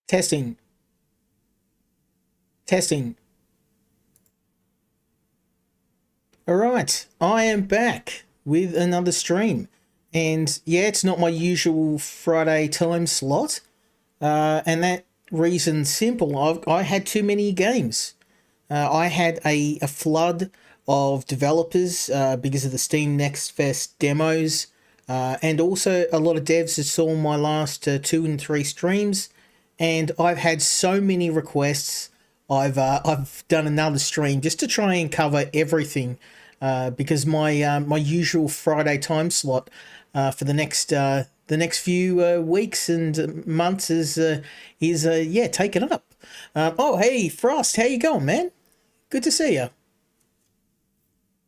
Testing, testing. All right, I am back with another stream. And yeah, it's not my usual Friday time slot. And that reason simple. I had too many games. I had a flood of developers because of the Steam Next Fest demos, and also a lot of devs that saw my last 2 and 3 streams. And I've had so many requests. I've done another stream just to try and cover everything, because my usual Friday time slot for the next few weeks and months is yeah, taken up. Oh, hey Frost, how you going, man? Good to see you.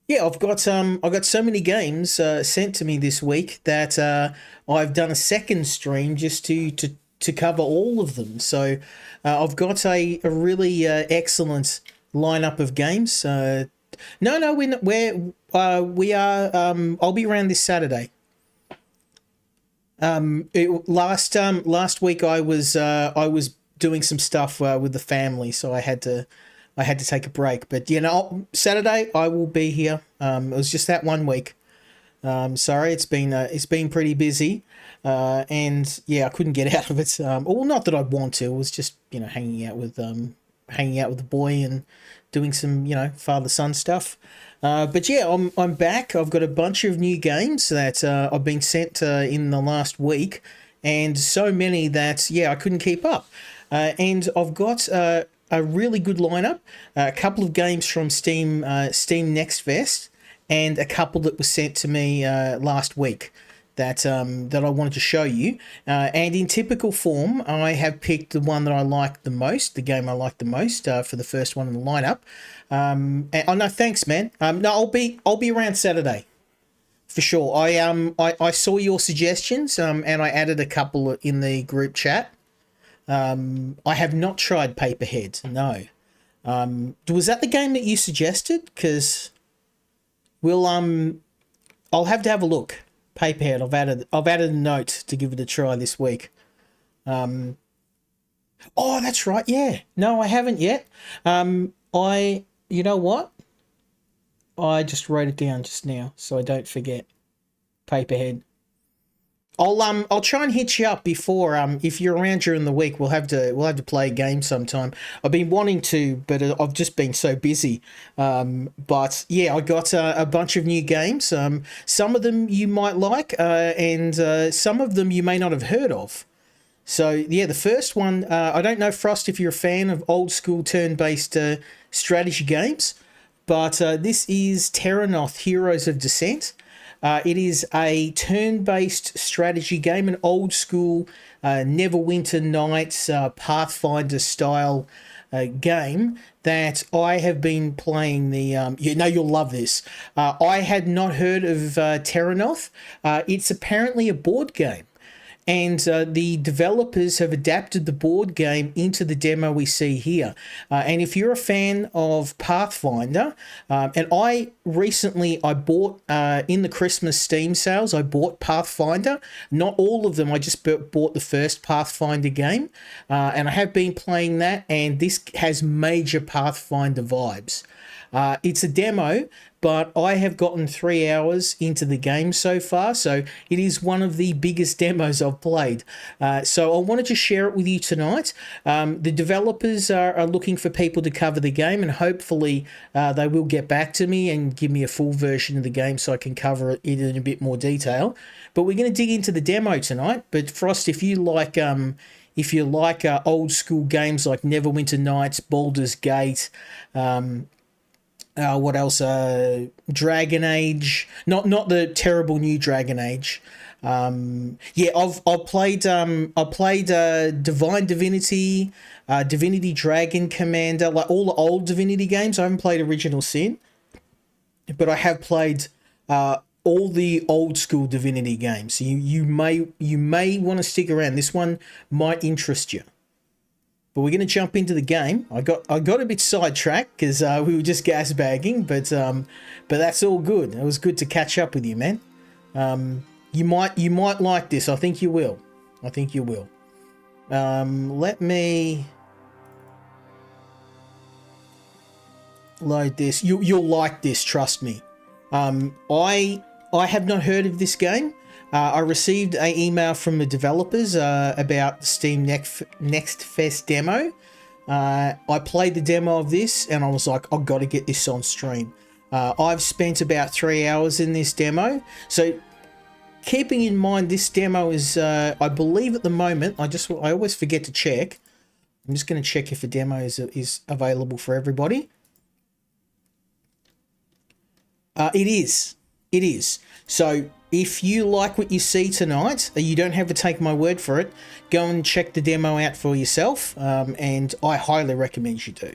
Yeah, I've got so many games sent to me this week that I've done a second stream just to cover all of them. So I've got a really excellent lineup of games. No, we are. I'll be around this Saturday. Last week I was doing some stuff with the family, so I had to take a break. But Saturday I will be here. It was just that one week. Sorry, it's been pretty busy, and yeah, I couldn't get out of it. Well, not that I want to. It was just hanging out with the boy and doing some father son stuff. But yeah, I'm back. I've got a bunch of new games that I've been sent in the last week, and so many that yeah I couldn't keep up. And I've got a really good lineup. A couple of games from Steam Next Fest, and a couple that were sent to me last week that I wanted to show you. And in typical form, I have picked the one that I like the most, the game I like the most for the first one in the lineup. Oh no, thanks, man. No, I'll be around Saturday for sure. I saw your suggestions and I added a couple in the group chat. I have not tried Paperhead. No. Was that the game that you suggested? Because we'll I'll have a look. Paperhead. I've added a note to give it a try this week. Oh, that's right. Yeah. No, I haven't yet. I you know what? I just wrote it down just now so I don't forget. Paperhead. I'll try and hit you up before if you're around during the week we'll have to play a game sometime. I've been wanting to, but I've just been so busy. But yeah, I got a bunch of new games. Some of them you might like, and some of them you may not have heard of. So yeah, the first one, I don't know, Frost, if you're a fan of old school turn-based strategy games, but this is Terrinoth Heroes of Descent. It is a turn-based strategy game, an old school Neverwinter Nights Pathfinder style game that I have been playing. You'll love this. I had not heard of Terrinoth. It's apparently a board game. And the developers have adapted the board game into the demo we see here. And if you're a fan of Pathfinder, and I bought in the Christmas Steam sales, I bought Pathfinder. Not all of them. I just bought the first Pathfinder game, and I have been playing that. And this has major Pathfinder vibes. It's a demo, but I have gotten 3 hours into the game so far, so it is one of the biggest demos I've played. So I wanted to share it with you tonight. The developers are looking for people to cover the game, and hopefully they will get back to me and give me a full version of the game so I can cover it in a bit more detail. But we're going to dig into the demo tonight. But Frost, if you like old school games like Neverwinter Nights, Baldur's Gate, what else? Dragon Age. Not the terrible new Dragon Age. Yeah, I've played Divine Divinity, Divinity Dragon Commander, like all the old Divinity games. I haven't played Original Sin, but I have played all the old school Divinity games. So you may want to stick around. This one might interest you. But we're going to jump into the game. I got a bit sidetracked because we were just gas bagging, but that's all good. It was good to catch up with you, man. You might like this. I think you will. Let me load this. You'll like this, trust me. I have not heard of this game. I received an email from the developers about the Steam Next Fest demo. I played the demo of this and I was like, I've got to get this on stream. I've spent about 3 hours in this demo. So keeping in mind this demo is, I believe at the moment, I always forget to check. I'm just going to check if the demo is available for everybody. It is. It is. So if you like what you see tonight, you don't have to take my word for it. Go and check the demo out for yourself, and I highly recommend you do.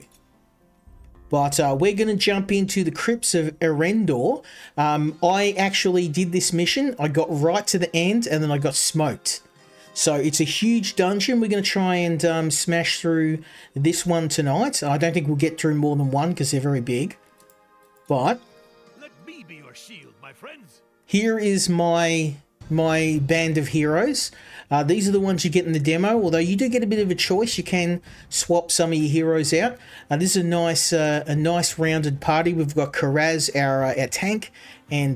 But we're going to jump into the Crypts of Erendor. I actually did this mission. I got right to the end, and then I got smoked. So it's a huge dungeon. We're going to try and smash through this one tonight. I don't think we'll get through more than one because they're very big. But let me be your shield, my friends. Here is my band of heroes. These are the ones you get in the demo, although you do get a bit of a choice. You can swap some of your heroes out. This is a nice rounded party. We've got Karaz, our tank, and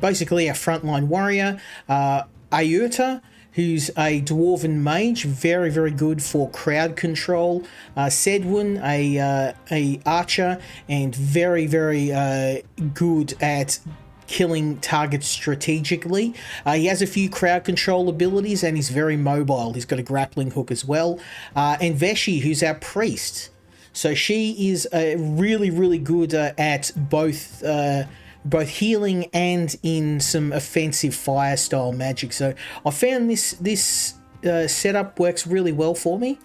basically our frontline warrior. Ayurta, who's a dwarven mage, very, very good for crowd control. Sedwin, a archer, and very, very good at killing targets strategically. He has a few crowd control abilities and he's very mobile. He's got a grappling hook as well. And Veshi, who's our priest. So she is really, really good at both healing and in some offensive fire style magic. So I found this setup works really well for me,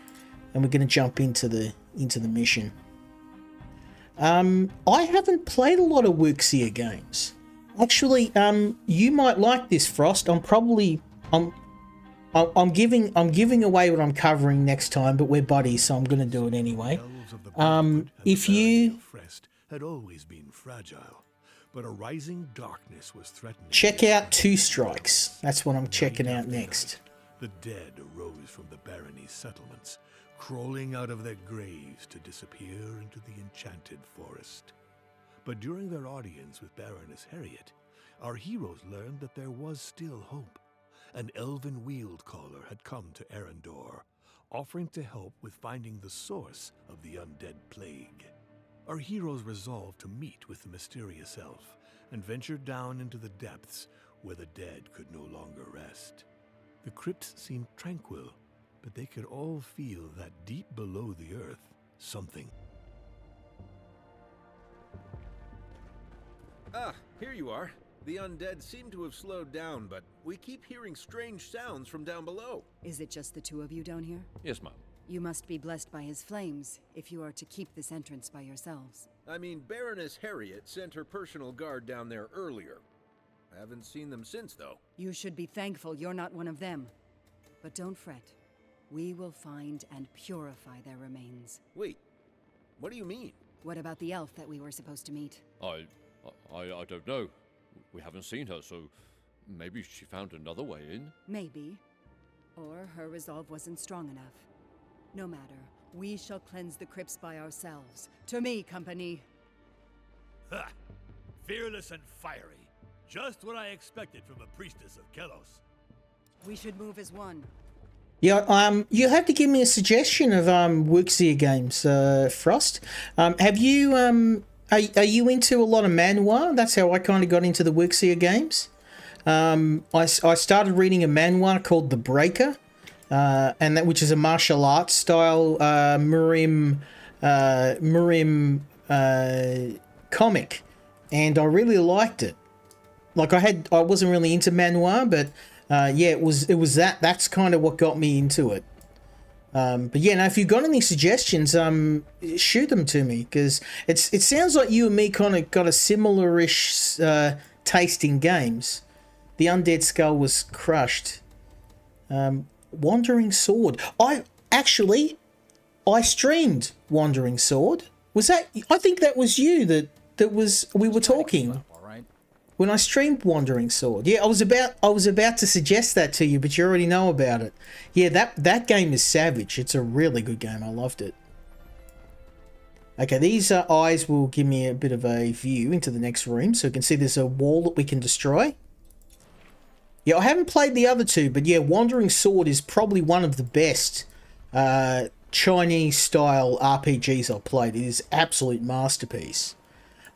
and we're going to jump into the mission. I haven't played a lot of Wuxia games. Actually, you might like this, Frost. I'm giving away what I'm covering next time, but we're buddies, so I'm going to do it anyway. If you had always been fragile, but a rising darkness was threatening. Check out Two Strikes. That's what I'm checking out next. The dead arose from the barony's settlements, crawling out of their graves to disappear into the enchanted forest. But during their audience with Baroness Harriet, our heroes learned that there was still hope. An elven wield caller had come to Erendor, offering to help with finding the source of the undead plague. Our heroes resolved to meet with the mysterious elf and ventured down into the depths where the dead could no longer rest. The crypts seemed tranquil, but they could all feel that deep below the earth, something. Ah, here you are. The undead seem to have slowed down, but we keep hearing strange sounds from down below. Is it just the two of you down here? Yes, Mom. You must be blessed by his flames, if you are to keep this entrance by yourselves. I mean, Baroness Harriet sent her personal guard down there earlier. I haven't seen them since, though. You should be thankful you're not one of them. But don't fret. We will find and purify their remains. Wait, what do you mean? What about the elf that we were supposed to meet? I don't know. We haven't seen her, so maybe she found another way in? Maybe. Or her resolve wasn't strong enough. No matter, we shall cleanse the crypts by ourselves. To me, company. Ha! Fearless and fiery. Just what I expected from a priestess of Kelos. We should move as one. Yeah, you have to give me a suggestion of Wuxia games, Frost. Have you are you into a lot of manhwa? That's how I kind of got into the Wuxia games. I started reading a manhwa called The Breaker, and that which is a martial arts style Murim comic, and I really liked it. Like I wasn't really into manhwa, but yeah, it was that's kind of what got me into it. But yeah, now if you've got any suggestions, shoot them to me, because it sounds like you and me kind of got a similar-ish taste in games. The Undead Skull was crushed. Wandering Sword. I streamed Wandering Sword. Was that? I think that was you that was we were talking. All right. when I streamed Wandering Sword. Yeah, I was about to suggest that to you, but you already know about it. Yeah, that game is savage. It's a really good game. I loved it. Okay, these eyes will give me a bit of a view into the next room, so you can see there's a wall that we can destroy. Yeah, I haven't played the other two, but yeah, Wandering Sword is probably one of the best Chinese-style RPGs I've played. It is an absolute masterpiece.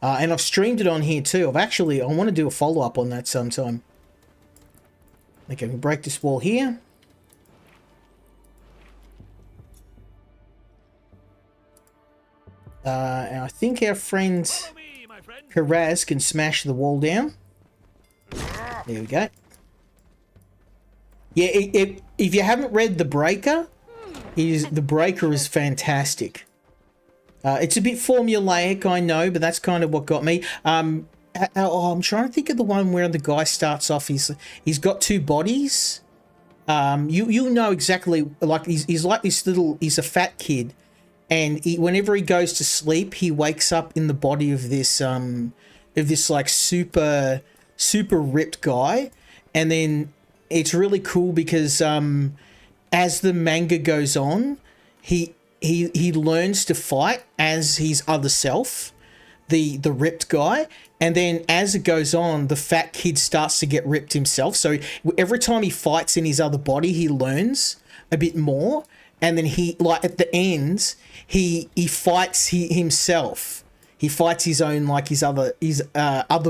And I've streamed it on here too. I want to do a follow-up on that sometime. Okay, we'll break this wall here. And I think our friend Karaz can smash the wall down. There we go. Yeah, if you haven't read The Breaker, The Breaker is fantastic. It's a bit formulaic, I know, but that's kind of what got me. I'm trying to think of the one where the guy starts off. He's got two bodies. You know exactly, like he's like this little. He's a fat kid, and whenever he goes to sleep, he wakes up in the body of this like super ripped guy, and then it's really cool because as the manga goes on, he learns to fight as his other self, the ripped guy, and then as it goes on, the fat kid starts to get ripped himself. So every time he fights in his other body, he learns a bit more, and then he, like at the end, he fights himself. He fights his own, like his other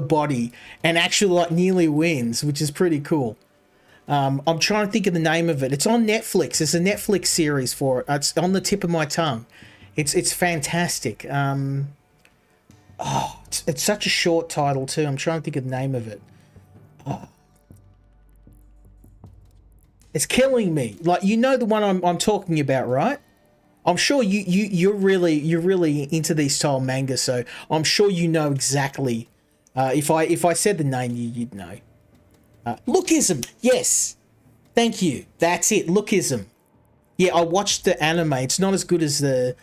body, and actually like nearly wins, which is pretty cool. I'm trying to think of the name of it. It's on Netflix. There's a Netflix series for it. It's on the tip of my tongue. It's fantastic. It's such a short title too. I'm trying to think of the name of it. It's killing me. Like, you know the one I'm talking about, right? I'm sure you're really into these style manga, so I'm sure you know exactly. If I said the name, you'd know. Lookism, yes, thank you. That's it, Lookism. Yeah, I watched the anime. It's not as good as the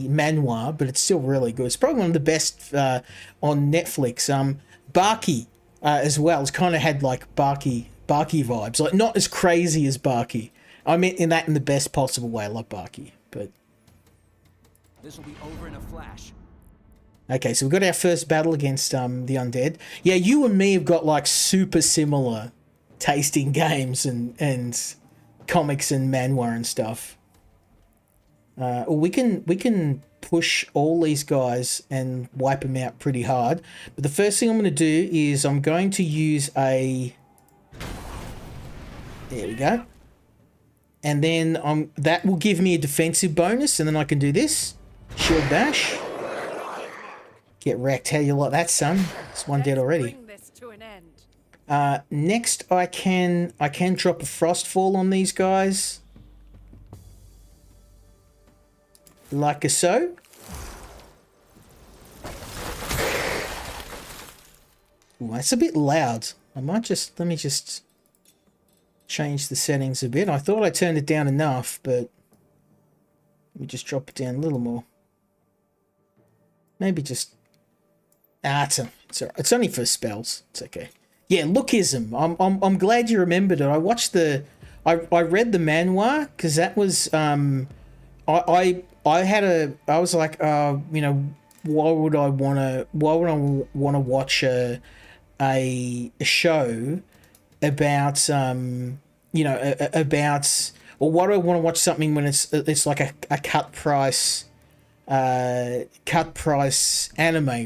manhwa, but it's still really good. It's probably one of the best on Netflix. Baki as well. It's kind of had like Baki vibes, like not as crazy as Baki. I meant in the best possible way. I love Baki, but this will be over in a flash. Okay, so we've got our first battle against the undead. Yeah, you and me have got like super similar tasting games and comics and manhwa and stuff. We can push all these guys and wipe them out pretty hard. But the first thing I'm going to do is I'm going to use a... There we go. And then that will give me a defensive bonus, and then I can do this. Shield bash. Get wrecked. How do you like that, son? It's one dead already. Bring this to an end. Next, I can drop a frostfall on these guys, like so. Ooh, that's a bit loud. Let me just change the settings a bit. I thought I turned it down enough, but let me just drop it down a little more. Maybe just. It's only for spells. It's okay. Yeah, Lookism. I'm glad you remembered it. I watched I read the manhwa because that was I was like, you know, why would I want to watch a show about you know, about, or why do I want to watch something when it's like a cut price anime,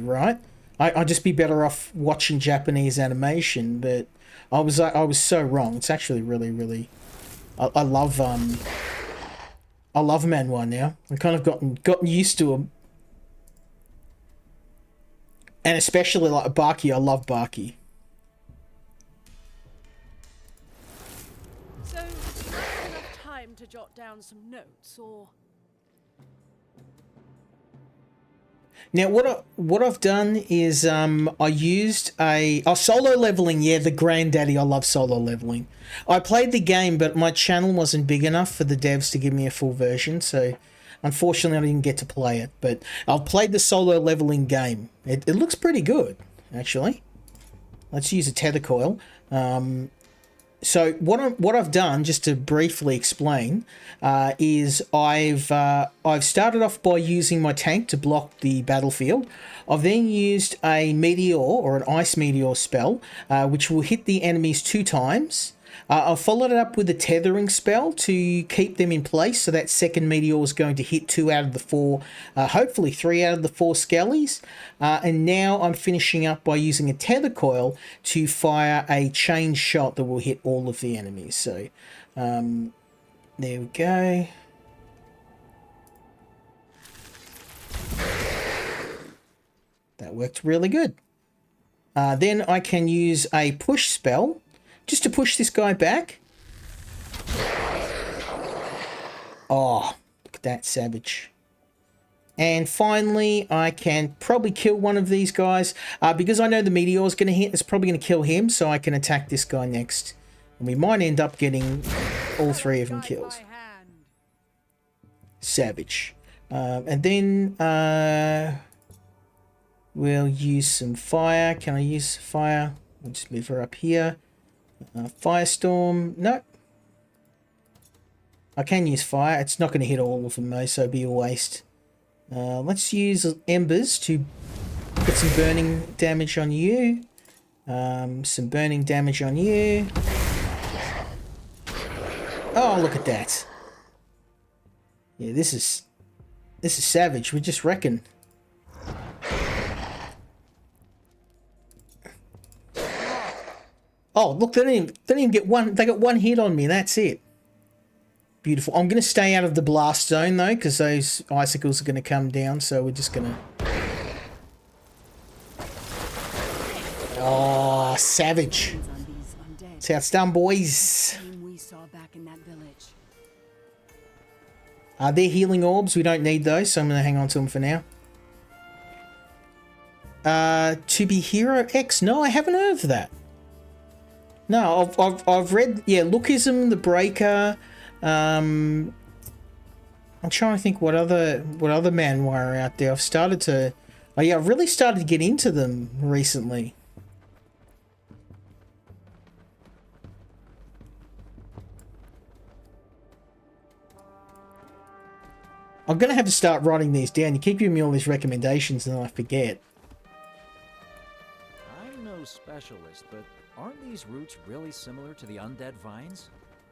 right? I'd just be better off watching Japanese animation, but I was so wrong. It's actually really I love manhwa now. I've kind of gotten used to them, and especially like Baki. I love Baki. So, do you have enough time to jot down some notes, or? Now, what I've done is I used solo leveling. Yeah, the granddaddy. I love solo leveling. I played the game, but my channel wasn't big enough for the devs to give me a full version. So Unfortunately, I didn't get to play it, but I've played the solo leveling game. It looks pretty good, actually. Let's use a tether coil. So what I've done, just to briefly explain, is I've started off by using my tank to block the battlefield. I've then used a meteor or an ice meteor spell, which will hit the enemies 2 times. I've followed it up with a tethering spell to keep them in place, so that second meteor is going to hit 2 out of the 4, hopefully 3 out of the 4 skellies. And now I'm finishing up by using a tether coil to fire a chain shot that will hit all of the enemies. So there we go. That worked really good. Then I can use a push spell just to push this guy back. Oh, look at that savage. And finally, I can probably kill one of these guys. Because I know the meteor is going to hit, it's probably going to kill him, so I can attack this guy next. And we might end up getting all 3 of them kills. Savage. And then we'll use some fire. Can I use fire? I'll just move her up here. Firestorm. No. I can use fire. It's not going to hit all of them though, so it'll be a waste. Let's use embers to put some burning damage on you. Some burning damage on you. Oh, look at that. Yeah, this is savage. We just reckon. Oh, look, they didn't even get one. They got 1 hit on me. That's it. Beautiful. I'm going to stay out of the blast zone, though, because those icicles are going to come down. So we're just going to... Oh, savage. That's how it's done, boys. They're healing orbs. We don't need those, so I'm going to hang on to them for now. To be Hero X? No, I haven't heard of that. No, I've read, yeah, Lookism, the Breaker. I'm trying to think what other manhwa are out there. I've started to, oh yeah, I've really started to get into them recently. I'm gonna have to start writing these down. You keep giving me all these recommendations and then I forget. I'm no specialist, but aren't these roots really similar to the undead vines?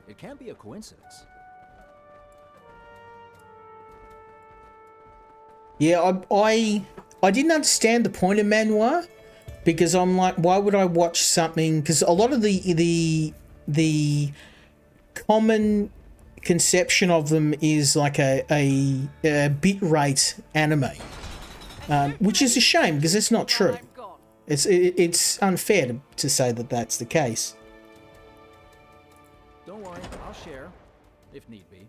It can't be a coincidence. Yeah, I didn't understand the point of manhwa because I'm like, why would I watch something? Because a lot of the common conception of them is like a bit rate anime, which is a shame because it's not true. It's unfair to say that that's the case. Don't worry, I'll share, if need be.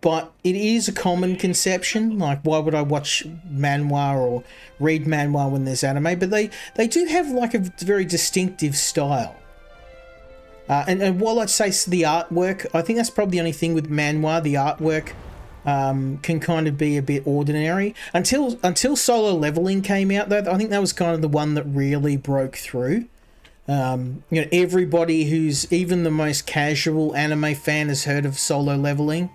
But it is a common conception. Like, why would I watch manhwa or read manhwa when there's anime? But they do have like a very distinctive style. And while I'd say the artwork, I think that's probably the only thing with manhwa. The artwork can kind of be a bit ordinary until Solo Leveling came out. Though I think that was kind of the one that really broke through. You know, everybody who's even the most casual anime fan has heard of Solo Leveling.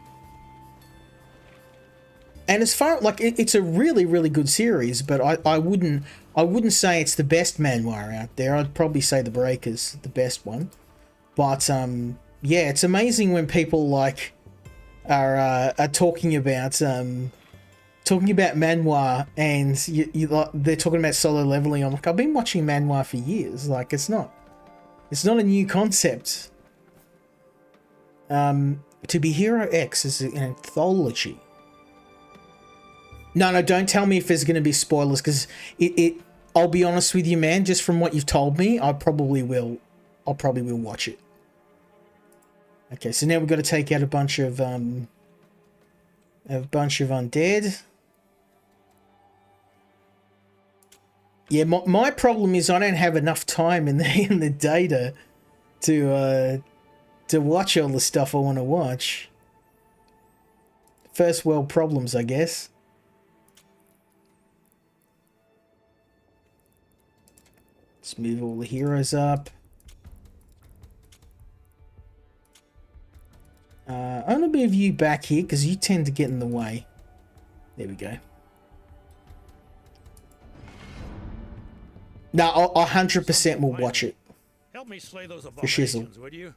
And as far like it's a really good series, but I wouldn't say it's the best manhwa out there. I'd probably say The Breaker's the best one. But yeah, it's amazing when people like are talking about manhwa and they're talking about Solo Leveling. I'm like, I've been watching manhwa for years. Like, it's not a new concept. To Be Hero X is an anthology. No, don't tell me if there's going to be spoilers, because I'll be honest with you, man, just from what you've told me, I'll probably will watch it. Okay, so now we've got to take out a bunch of undead. Yeah, my problem is I don't have enough time in the data to watch all the stuff I want to watch. First world problems, I guess. Let's move all the heroes up. I'm going to move you back here because you tend to get in the way. There we go. No, I 100% will watch it. Help me slay those For shizzle. abominations, would you?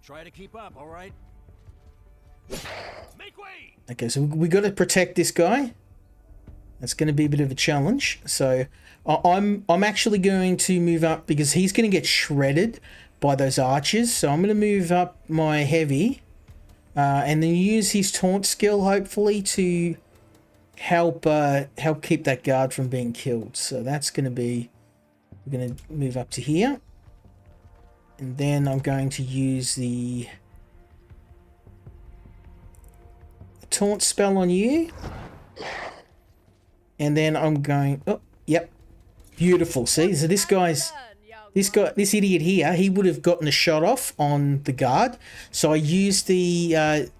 Try to keep up, all right? Make way! Okay, so we got to protect this guy. That's going to be a bit of a challenge. So I'm actually going to move up because he's going to get shredded by those archers. So I'm going to move up my heavy and then use his taunt skill hopefully to help keep that guard from being killed. So that's going to be, we're going to move up to here. And then I'm going to use the taunt spell on you. And then I'm going, oh, yep. Beautiful. See, so this idiot here, he would have gotten a shot off on the guard. So I used the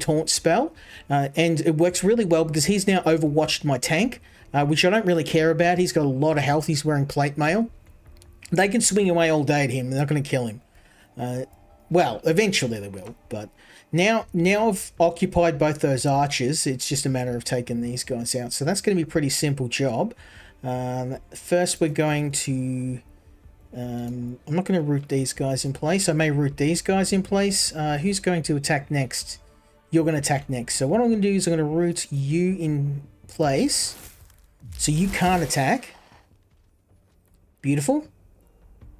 taunt spell, and it works really well because he's now overwatched my tank, which I don't really care about. He's got a lot of health. He's wearing plate mail. They can swing away all day at him. They're not going to kill him. Well, eventually they will, but now I've occupied both those archers. It's just a matter of taking these guys out. So that's going to be a pretty simple job. First, we're going to... I'm not going to root these guys in place. I may root these guys in place. Who's going to attack next? You're going to attack next. So what I'm going to do is I'm going to root you in place. So you can't attack. Beautiful.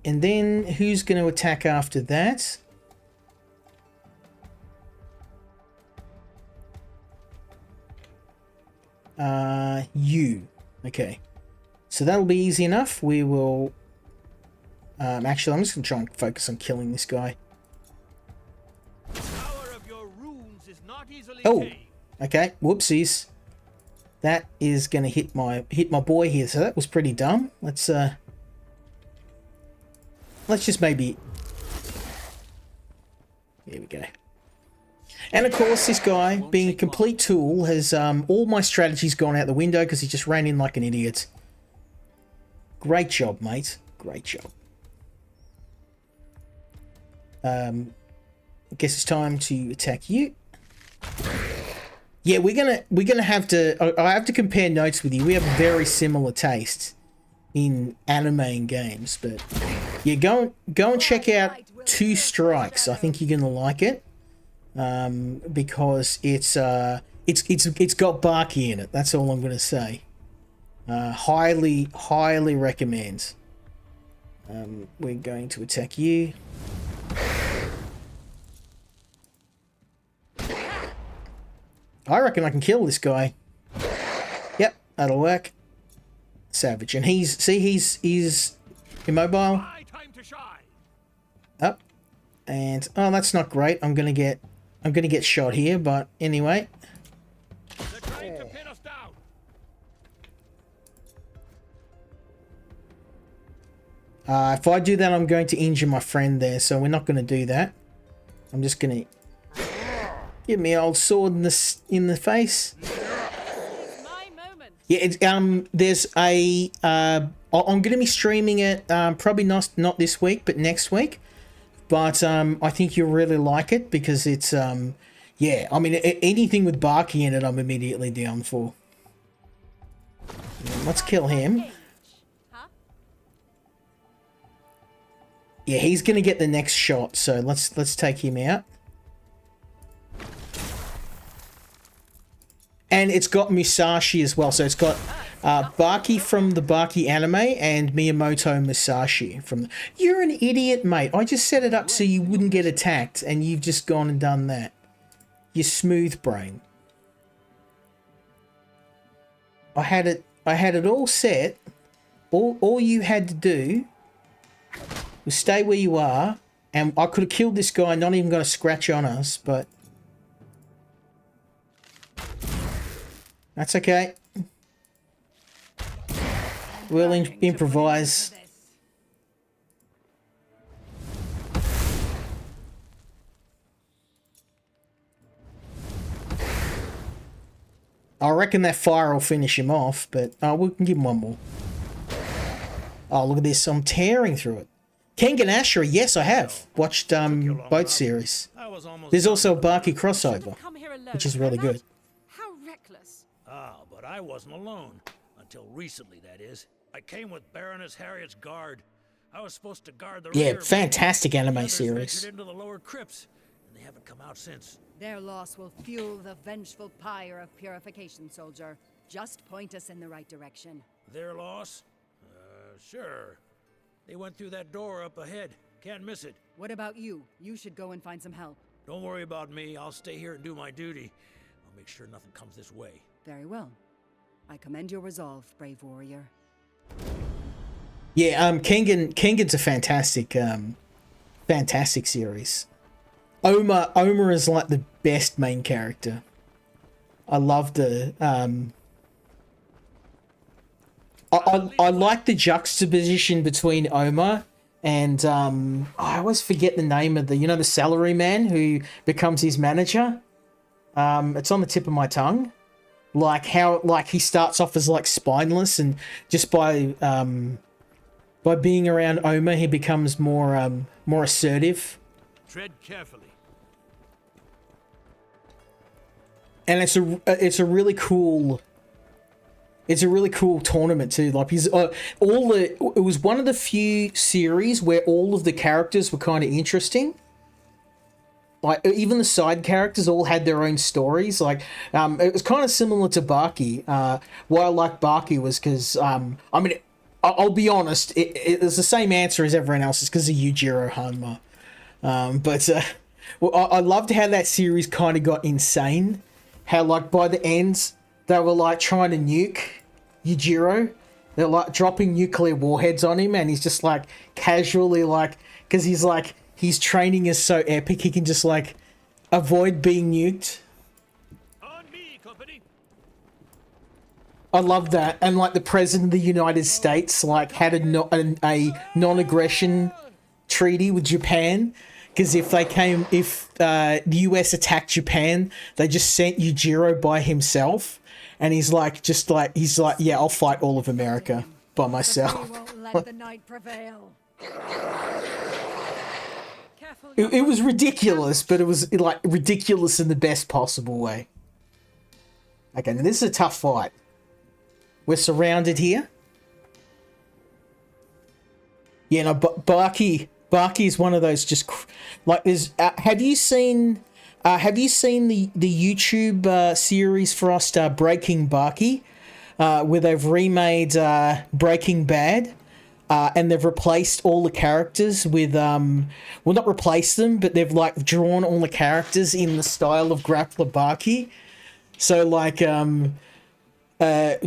And then who's going to attack after that? You. Okay. So that'll be easy enough. We will... actually, I'm just going to try and focus on killing this guy. Oh, okay. Whoopsies. That is going to hit my boy here. So that was pretty dumb. Let's just maybe... There we go. And of course, this guy, being a complete tool, has all my strategies gone out the window because he just ran in like an idiot. Great job, mate. Great job. I guess it's time to attack you. Yeah, we're gonna have to. I have to compare notes with you. We have very similar tastes in anime and games, but yeah, go and check out Two Strikes. I think you're gonna like it. Because it's got Barky in it. That's all I'm gonna say. Highly recommend. We're going to attack you. I reckon I can kill this guy. Yep, that'll work. Savage, and he's immobile. Up, and oh, that's not great. I'm gonna get shot here, but anyway. If I do that, I'm going to injure my friend there, so we're not going to do that. I'm just going to give me an old sword in the face. Yeah, it's, there's a I'm going to be streaming it probably not this week, but next week. But I think you'll really like it because it's yeah, I mean anything with Barky in it, I'm immediately down for. Let's kill him. Yeah, he's gonna get the next shot, so let's take him out. And it's got Musashi as well, so it's got Baki from the Baki anime and Miyamoto Musashi from the... You're an idiot, mate. I just set it up so you wouldn't get attacked, and you've just gone and done that. You smooth brain. I had it all set. All you had to do was stay where you are, and I could have killed this guy, not even got a scratch on us, but that's okay. We'll improvise. I reckon that fire will finish him off, but we can give him one more. Oh, look at this. I'm tearing through it. Kengan Ashura, yes, I have. Watched both series. There's also a Barky crossover, Come here alone. which is really good. How reckless. Ah, but I wasn't alone. Until recently, that is. I came with Baroness Harriet's guard. I was supposed to guard the Yeah, rear, but fantastic the anime others series. ventured into the lower crypts, and they haven't come out since. Their loss will fuel the vengeful pyre of purification, soldier. Just point us in the right direction. Their loss? Sure. They went through that door up ahead. Can't miss it. What about you? You should go and find some help. Don't worry about me. I'll stay here and do my duty. I'll make sure nothing comes this way. Very well. I commend your resolve, brave warrior. Yeah, Kengan's a fantastic, fantastic series. Oma is like the best main character. I love the I like the juxtaposition between Oma and I always forget the name of the salary man who becomes his manager. It's on the tip of my tongue. Like how he starts off as like spineless, and just by being around Oma he becomes more assertive. Tread carefully. And it's a really cool tournament too. Like it was one of the few series where all of the characters were kind of interesting. Like even the side characters all had their own stories. Like it was kind of similar to Baki. Why I like Baki was because I'll be honest, it's the same answer as everyone else's because of Yujiro Hanma. I loved how that series kind of got insane. How like by the end they were like trying to nuke Yujiro. They're like dropping nuclear warheads on him, and he's just like casually like, because his training is so epic, he can just like avoid being nuked. On me, company. I love that. And like the president of the United States like had a non-aggression treaty with Japan, because if the US attacked Japan, they just sent Yujiro by himself, and he's like, yeah, I'll fight all of America by myself. We won't let the night prevail. Careful. It was ridiculous, but it was like ridiculous in the best possible way. Okay, now this is a tough fight. We're surrounded here. Yeah, no, but Baki is one of those just like there's. Have you seen the YouTube series for us, Breaking Baki, where they've remade Breaking Bad? And they've replaced all the characters with well, not replaced them, but they've like drawn all the characters in the style of Grappler Baki. So like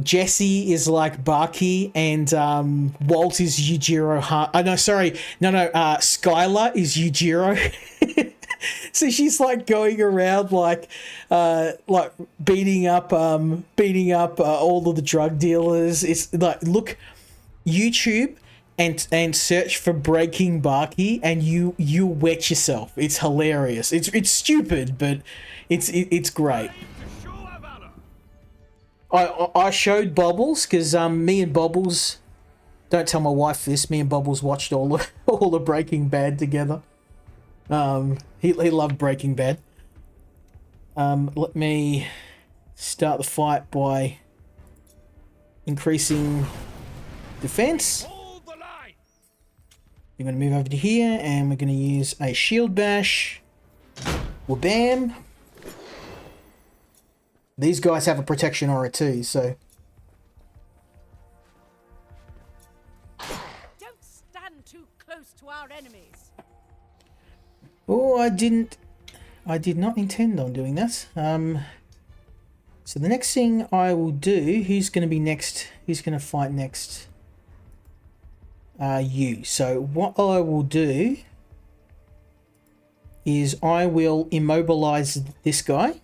Jesse is like Baki, and Walt is Yujiro. Skylar is Yujiro. So she's like going around like beating up all of the drug dealers. It's like, look, YouTube and search for Breaking Baki, and you wet yourself. It's hilarious. It's stupid, but it's great. I showed Bobbles because me and Bobbles, don't tell my wife this, me and Bobbles watched all the Breaking Bad together. He loved Breaking Bad. Let me start the fight by increasing defense. We're going to move over to here, and we're going to use a shield bash. Wabam. These guys have a protection aura too, so. Don't stand too close to our enemies. Oh, I did not intend on doing that. So the next thing I will do, who's going to be next? Who's going to fight next? You. So what I will do is I will immobilize this guy.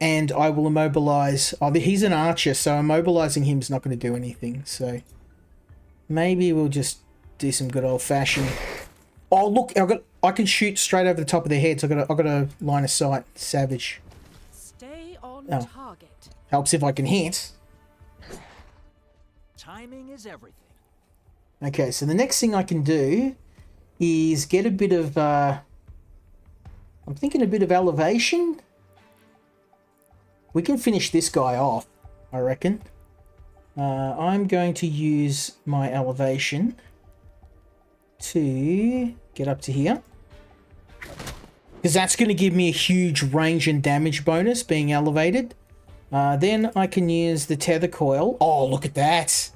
And I will immobilize. Oh, he's an archer, so immobilizing him is not going to do anything. So maybe we'll just do some good old-fashioned Oh, look, I can shoot straight over the top of their heads. I got a line of sight. Savage. Stay on Oh. target. Helps if I can hit. Timing is everything. Okay, so the next thing I can do is get a bit of, I'm thinking a bit of elevation. We can finish this guy off, I reckon. I'm going to use my elevation to get up to here. Because that's going to give me a huge range and damage bonus being elevated. Then I can use the tether coil. Oh, look at that.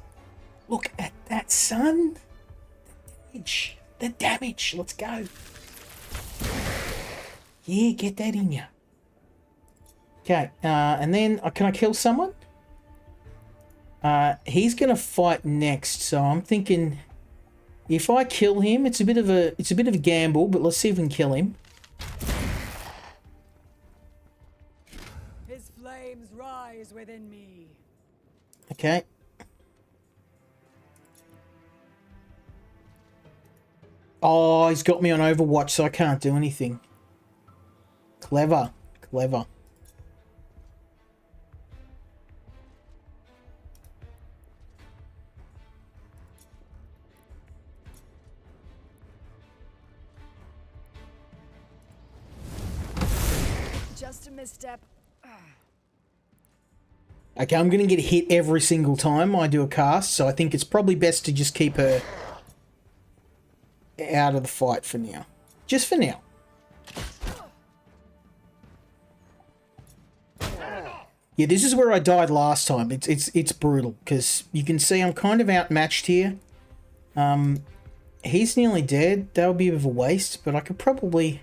Look at that, son. The damage. Let's go. Yeah, get that in you. Okay, and then can I kill someone? He's gonna fight next, so I'm thinking if I kill him, it's a bit of a gamble, but let's see if we can kill him. His flames rise within me. Okay. Oh, he's got me on Overwatch, so I can't do anything. Clever. Clever. Just a misstep. Okay, I'm going to get hit every single time I do a cast, so I think it's probably best to just keep her out of the fight for now. Just for now. Yeah, this is where I died last time. It's brutal, because you can see I'm kind of outmatched here. He's nearly dead. That would be a bit of a waste, but I could probably...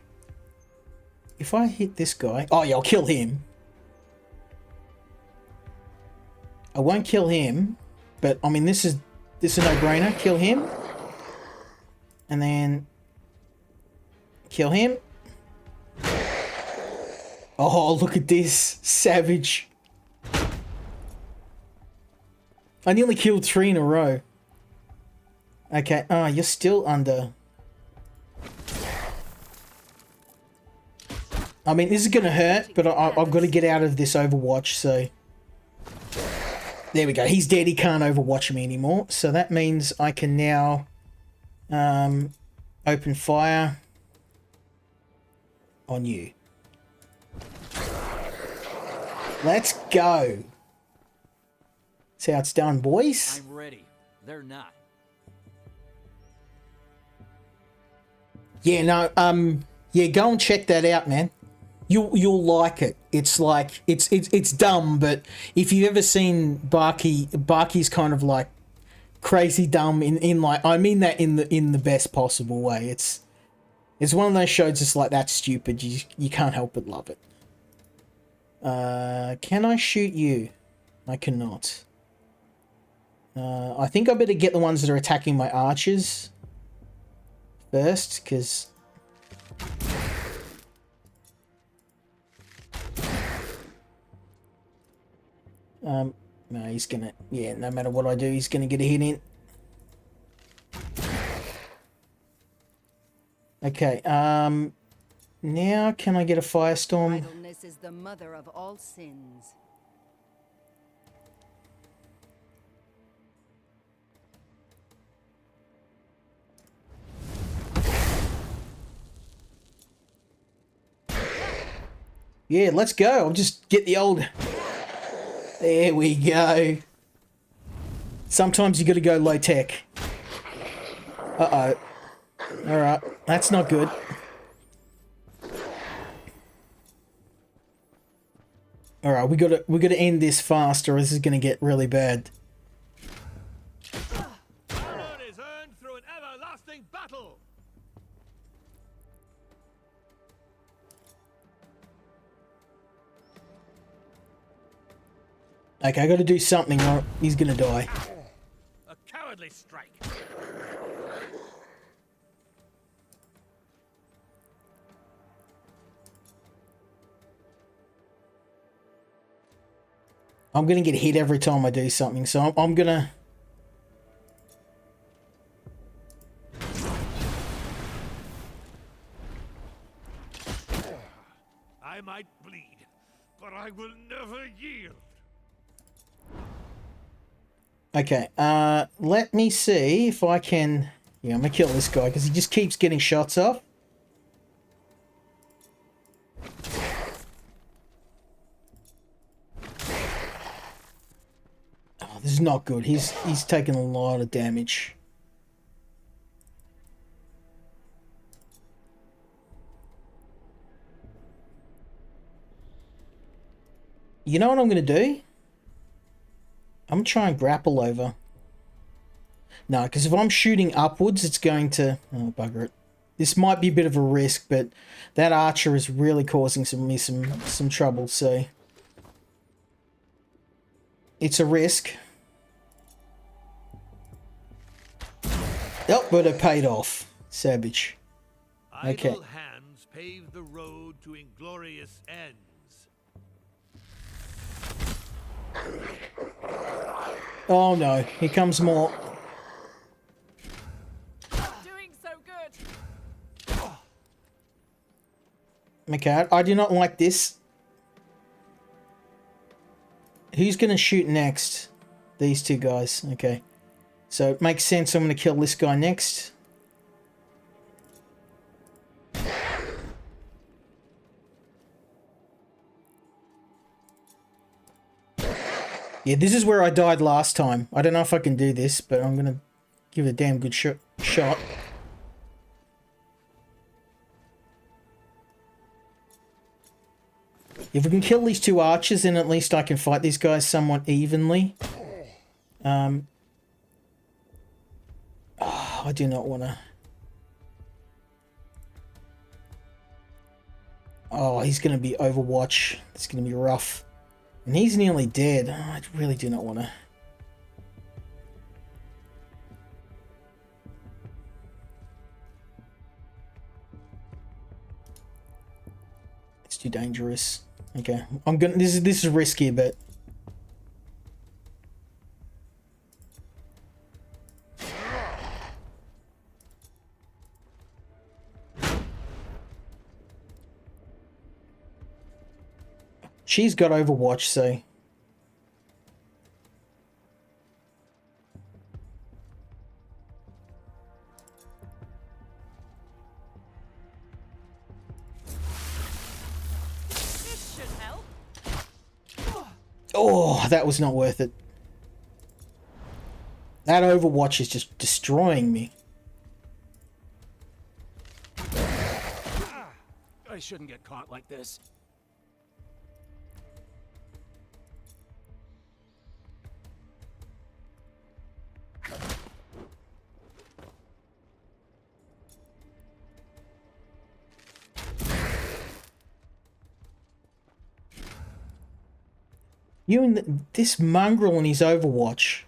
If I hit this guy... Oh, yeah, I'll kill him. I won't kill him, but, I mean, this is a no-brainer. Kill him. And then... Kill him. Oh, look at this. Savage. I nearly killed 3 in a row. Okay, oh, you're still under... I mean, this is going to hurt, but I've got to get out of this Overwatch, so... There we go. He's dead. He can't Overwatch me anymore. So that means I can now open fire on you. Let's go. That's how it's done, boys. I'm ready. They're not. Yeah, no, yeah, go and check that out, man. You'll like it. It's like it's dumb, but if you've ever seen Barky's kind of like crazy dumb in like, I mean that in the best possible way. It's one of those shows that's like that stupid. You can't help but love it. Can I shoot you? I cannot. I think I better get the ones that are attacking my archers first, because no, he's gonna, yeah, no matter what I do, he's gonna get a hit in. Okay, now can I get a firestorm? Idleness is the mother of all sins. Yeah, let's go. I'll just get the old... There we go. Sometimes you got to go low tech. Uh-oh. Alright, that's not good. Alright, we gotta end this fast or this is gonna get really bad. Honor is earned through an everlasting battle. Okay, I gotta do something or he's gonna die. A cowardly strike. I'm gonna get hit every time I do something, so I'm gonna... I might bleed, but I will never yield. Okay, let me see if I can... Yeah, I'm gonna kill this guy because he just keeps getting shots off. Oh, this is not good. He's taking a lot of damage. You know what I'm gonna do? I'm gonna try and grapple over. No, because if I'm shooting upwards, it's going to... Oh, bugger it. This might be a bit of a risk, but that archer is really causing me some trouble, so... It's a risk. Oh, but it paid off. Savage. Okay. Idle hands pave the road to inglorious ends. Oh no, here comes more. Doing so good. Okay, I do not like this. Who's going to shoot next? These two guys. Okay. So it makes sense I'm going to kill this guy next. Yeah, this is where I died last time. I don't know if I can do this, but I'm going to give it a damn good shot. If we can kill these two archers, then at least I can fight these guys somewhat evenly. Oh, I do not want to... Oh, he's going to be Overwatch. It's going to be rough. And he's nearly dead. Oh, I really do not want to... It's too dangerous. Okay, I'm gonna... This is risky, but... She's got Overwatch, so... This should help. Oh, that was not worth it. That Overwatch is just destroying me. I shouldn't get caught like this. You and this mongrel and his Overwatch.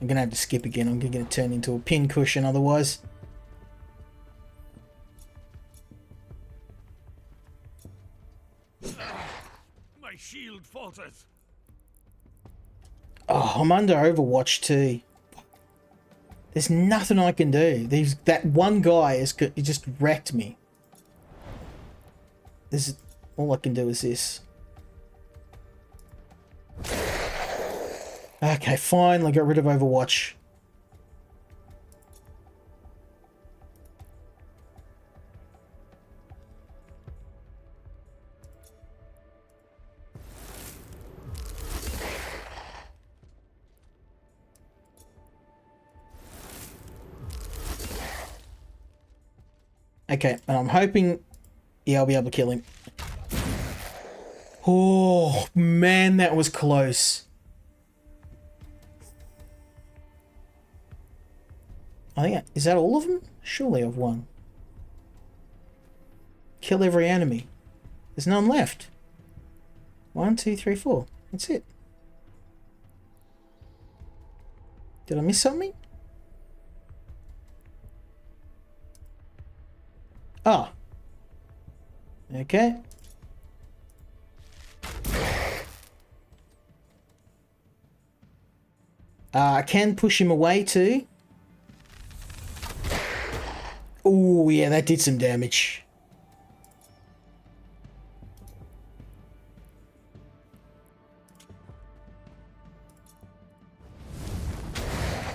I'm gonna have to skip again. I'm gonna turn into a pin cushion otherwise. My shield falters. Oh, I'm under Overwatch too. There's nothing I can do. That one guy he just wrecked me. All I can do is this. Okay, finally got rid of Overwatch. Okay, and I'm hoping... Yeah, I'll be able to kill him. Oh, man, that was close. I think... Is that all of them? Surely I've won. Kill every enemy. There's none left. 1, 2, 3, 4. That's it. Did I miss something? Ah. Okay. I can push him away too. Oh, yeah, that did some damage.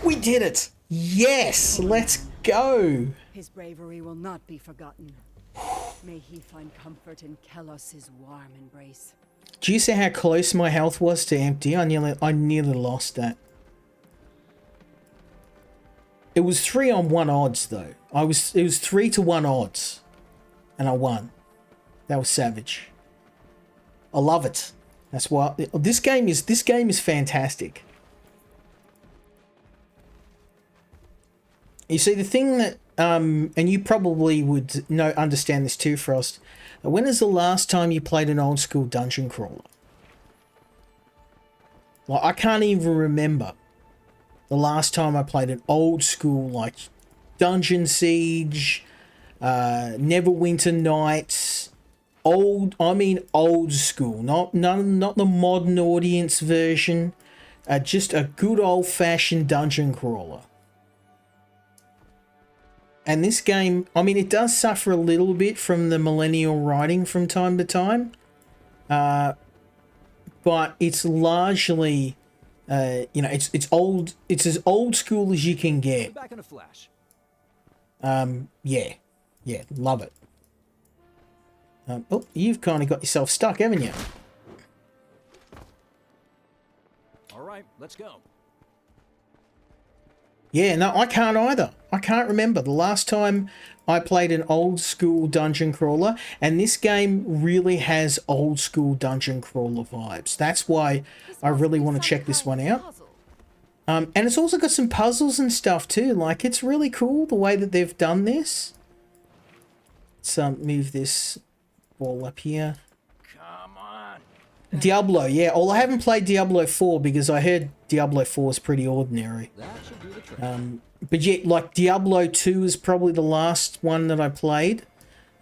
We did it! Yes! Let's go! His bravery will not be forgotten. May he find comfort in Kelos's warm embrace. Do you see how close my health was to empty? I nearly lost that. It was 3-on-1 odds though. It was 3-to-1 odds. And I won. That was savage. I love it. That's why this game is fantastic. You see, the thing that and you probably would understand this too, Frost. When is the last time you played an old school dungeon crawler? Like, I can't even remember the last time I played an old school, like, Dungeon Siege, Neverwinter Nights, old school, not the modern audience version, just a good old-fashioned dungeon crawler. And this game, I mean, it does suffer a little bit from the millennial writing from time to time, but it's largely, you know, it's old. It's as old school as you can get. Back in a flash. Yeah, love it. Oh, you've kind of got yourself stuck, haven't you? All right, let's go. Yeah, no, I can't either. I can't remember the last time I played an old school dungeon crawler, and this game really has old school dungeon crawler vibes. That's why I really want to check this one out. And it's also got some puzzles and stuff too. Like, it's really cool the way that they've done this. Let's move this ball up here. Come on. Diablo, yeah. Well, I haven't played Diablo 4 because I heard Diablo 4 is pretty ordinary. That should do the trick. But yeah, like Diablo 2 is probably the last one that I played.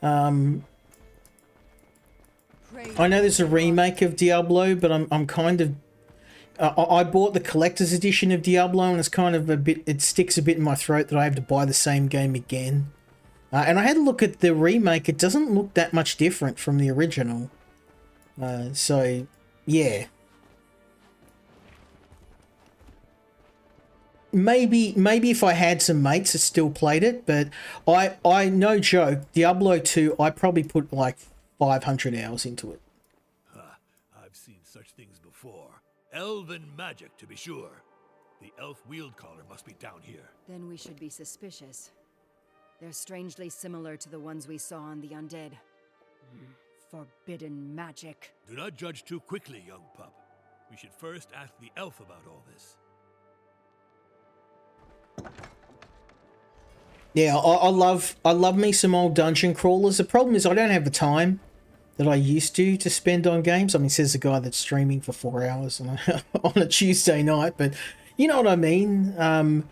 I know there's a remake of Diablo, but I'm kind of... I bought the collector's edition of Diablo, and it's kind of a bit... It sticks a bit in my throat that I have to buy the same game again. And I had a look at the remake. It doesn't look that much different from the original. So, yeah. Maybe if I had some mates that still played it, but I no joke, Diablo 2, I probably put like 500 hours into it. I've seen such things before. Elven magic, to be sure. The elf wield caller must be down here. Then we should be suspicious. They're strangely similar to the ones we saw on the undead. Forbidden magic. Do not judge too quickly, young pup. We should first ask the elf about all this. Yeah, I love me some old dungeon crawlers. The problem is I don't have the time that I used to spend on games. I mean, says the guy that's streaming for 4 hours on a Tuesday night, but you know what I mean. And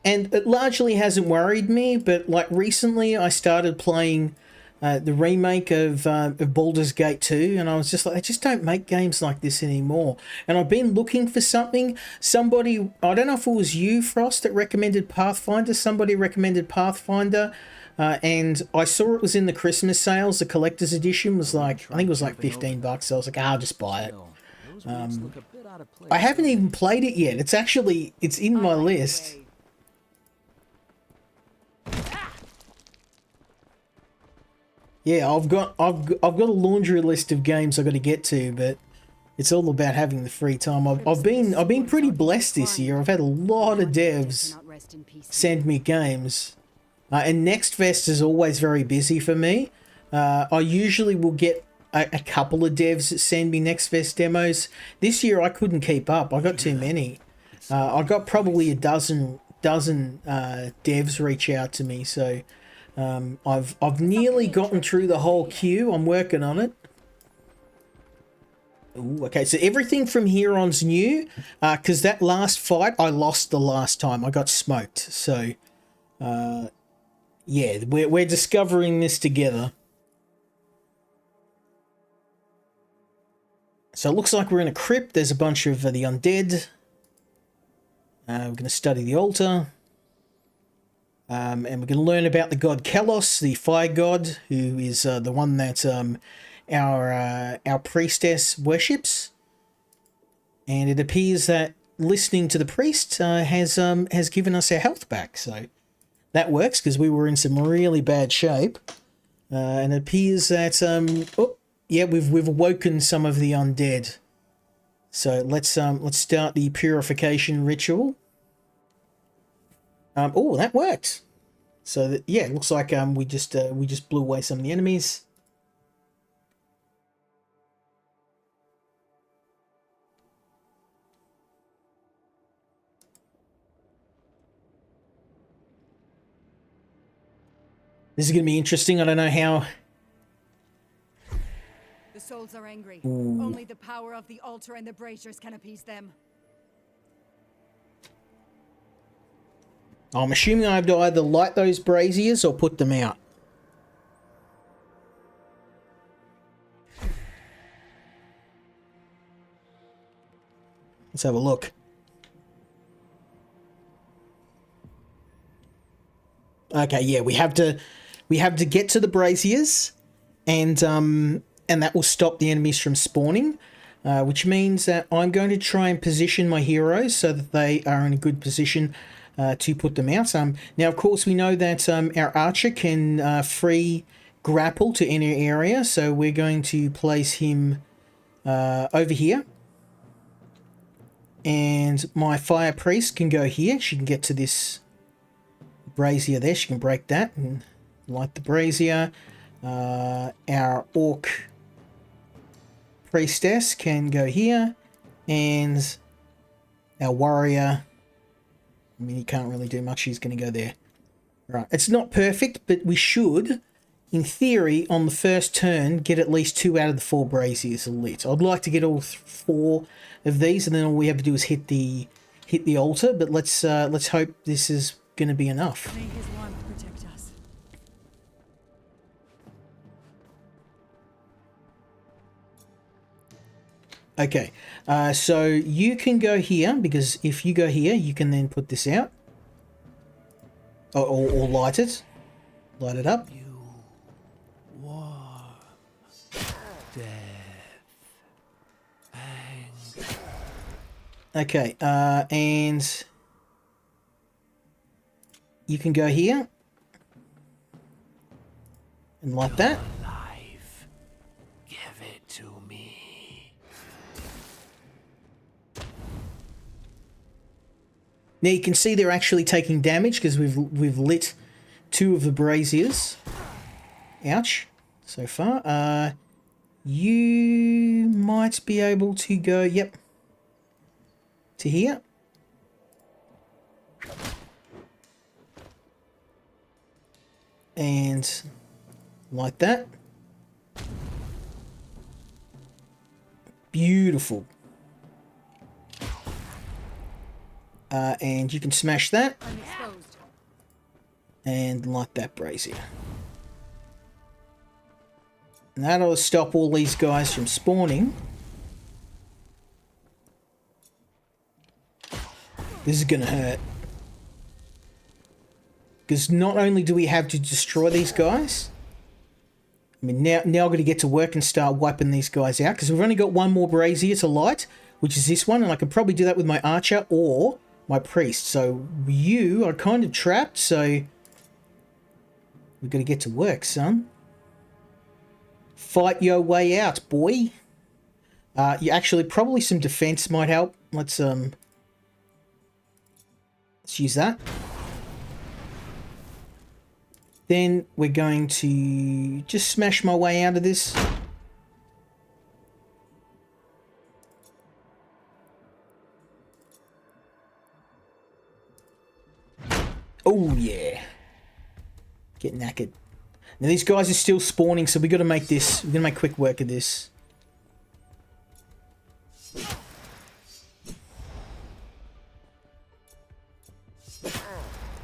it largely hasn't worried me, but like recently I started playing the remake of Baldur's Gate 2, and I was just like, they just don't make games like this anymore. And I've been looking for something. Somebody, I don't know if it was you, Frost, that recommended Pathfinder. Somebody recommended Pathfinder, and I saw it was in the Christmas sales. The collector's edition was like, I think it was like $15. So I was like, I'll just buy it. I haven't even played it yet. It's in my list. Yeah, I've got a laundry list of games I've got to get to, but it's all about having the free time. I've been pretty blessed this year. I've had a lot of devs send me games, and Next Fest is always very busy for me. I usually will get a couple of devs that send me Next Fest demos. This year I couldn't keep up. I got too many. I got probably a dozen devs reach out to me, so. I've nearly gotten through the whole queue. I'm working on it. Ooh, okay, so everything from here on's new, because that last fight I lost the last time. I got smoked. So, yeah, we're discovering this together. So it looks like we're in a crypt. There's a bunch of the undead. We're going to study the altar. And we're going to learn about the god Kalos, the fire god, who is the one that our priestess worships. And it appears that listening to the priest has given us our health back. So that works because we were in some really bad shape. And it appears that we've awoken some of the undead. So let's start the purification ritual. Oh, that worked. So that, yeah, it looks like we just blew away some of the enemies. This is going to be interesting. I don't know how. The souls are angry. Ooh. Only the power of the altar and the braziers can appease them. I'm assuming I have to either light those braziers or put them out. Let's have a look. Okay, yeah, we have to get to the braziers, and that will stop the enemies from spawning, which means that I'm going to try and position my heroes so that they are in a good position to put them out. Now, of course, we know that our archer can free grapple to any area, so we're going to place him over here. And my fire priest can go here. She can get to this brazier there. She can break that and light the brazier. Our orc priestess can go here. And our warrior, I mean, he can't really do much. He's going to go there. Right. It's not perfect, but we should, in theory, on the first turn, get at least 2 out of the 4 braziers lit. I'd like to get all 4 of these, and then all we have to do is hit the altar. But let's hope this is going to be enough. May his warmth protect us. Okay, so you can go here, because if you go here, you can then put this out. Or light it. Light it up. Okay, and you can go here and light that. Life. Give it to me. Now you can see they're actually taking damage because we've lit 2 of the braziers. Ouch. So far. You might be able to go, yep, to here. And like that. Beautiful. And you can smash that. I'm exposed. And light that brazier. And that'll stop all these guys from spawning. This is going to hurt. Because not only do we have to destroy these guys, I mean, now I'm going to get to work and start wiping these guys out, because we've only got 1 more brazier to light, which is this one, and I could probably do that with my archer or my priest. So you are kind of trapped, so we've got to get to work, son. Fight your way out, boy. You actually, probably some defense might help. Let's use that. Then we're going to just smash my way out of this. Oh yeah. Get knackered. Now these guys are still spawning, so we got to make this. We're gonna make quick work of this.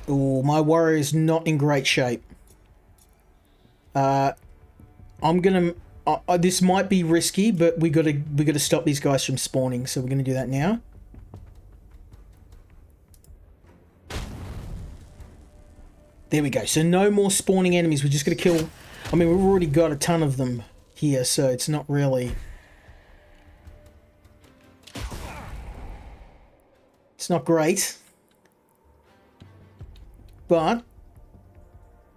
Oh, my warrior is not in great shape. I'm gonna. This might be risky, but we gotta stop these guys from spawning. So we're gonna do that now. There we go. So no more spawning enemies. We're just going to kill... I mean, we've already got a ton of them here, so it's not really... It's not great. But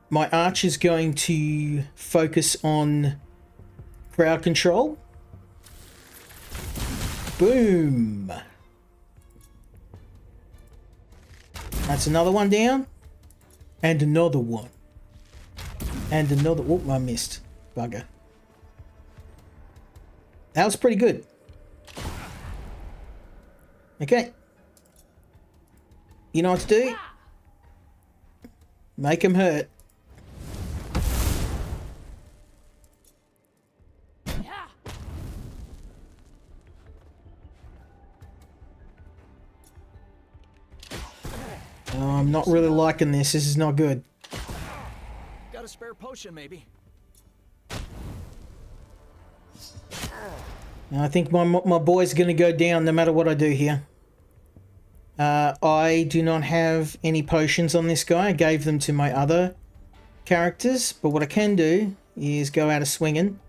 my archer's going to focus on crowd control. Boom. That's another one down. And another one. And another... Oh, I missed. Bugger. That was pretty good. Okay. You know what to do? Make him hurt. Oh, I'm not really liking this. This is not good. Got a spare potion, maybe? I think my boy's going to go down no matter what I do here. I do not have any potions on this guy. I gave them to my other characters. But what I can do is go out a swinging.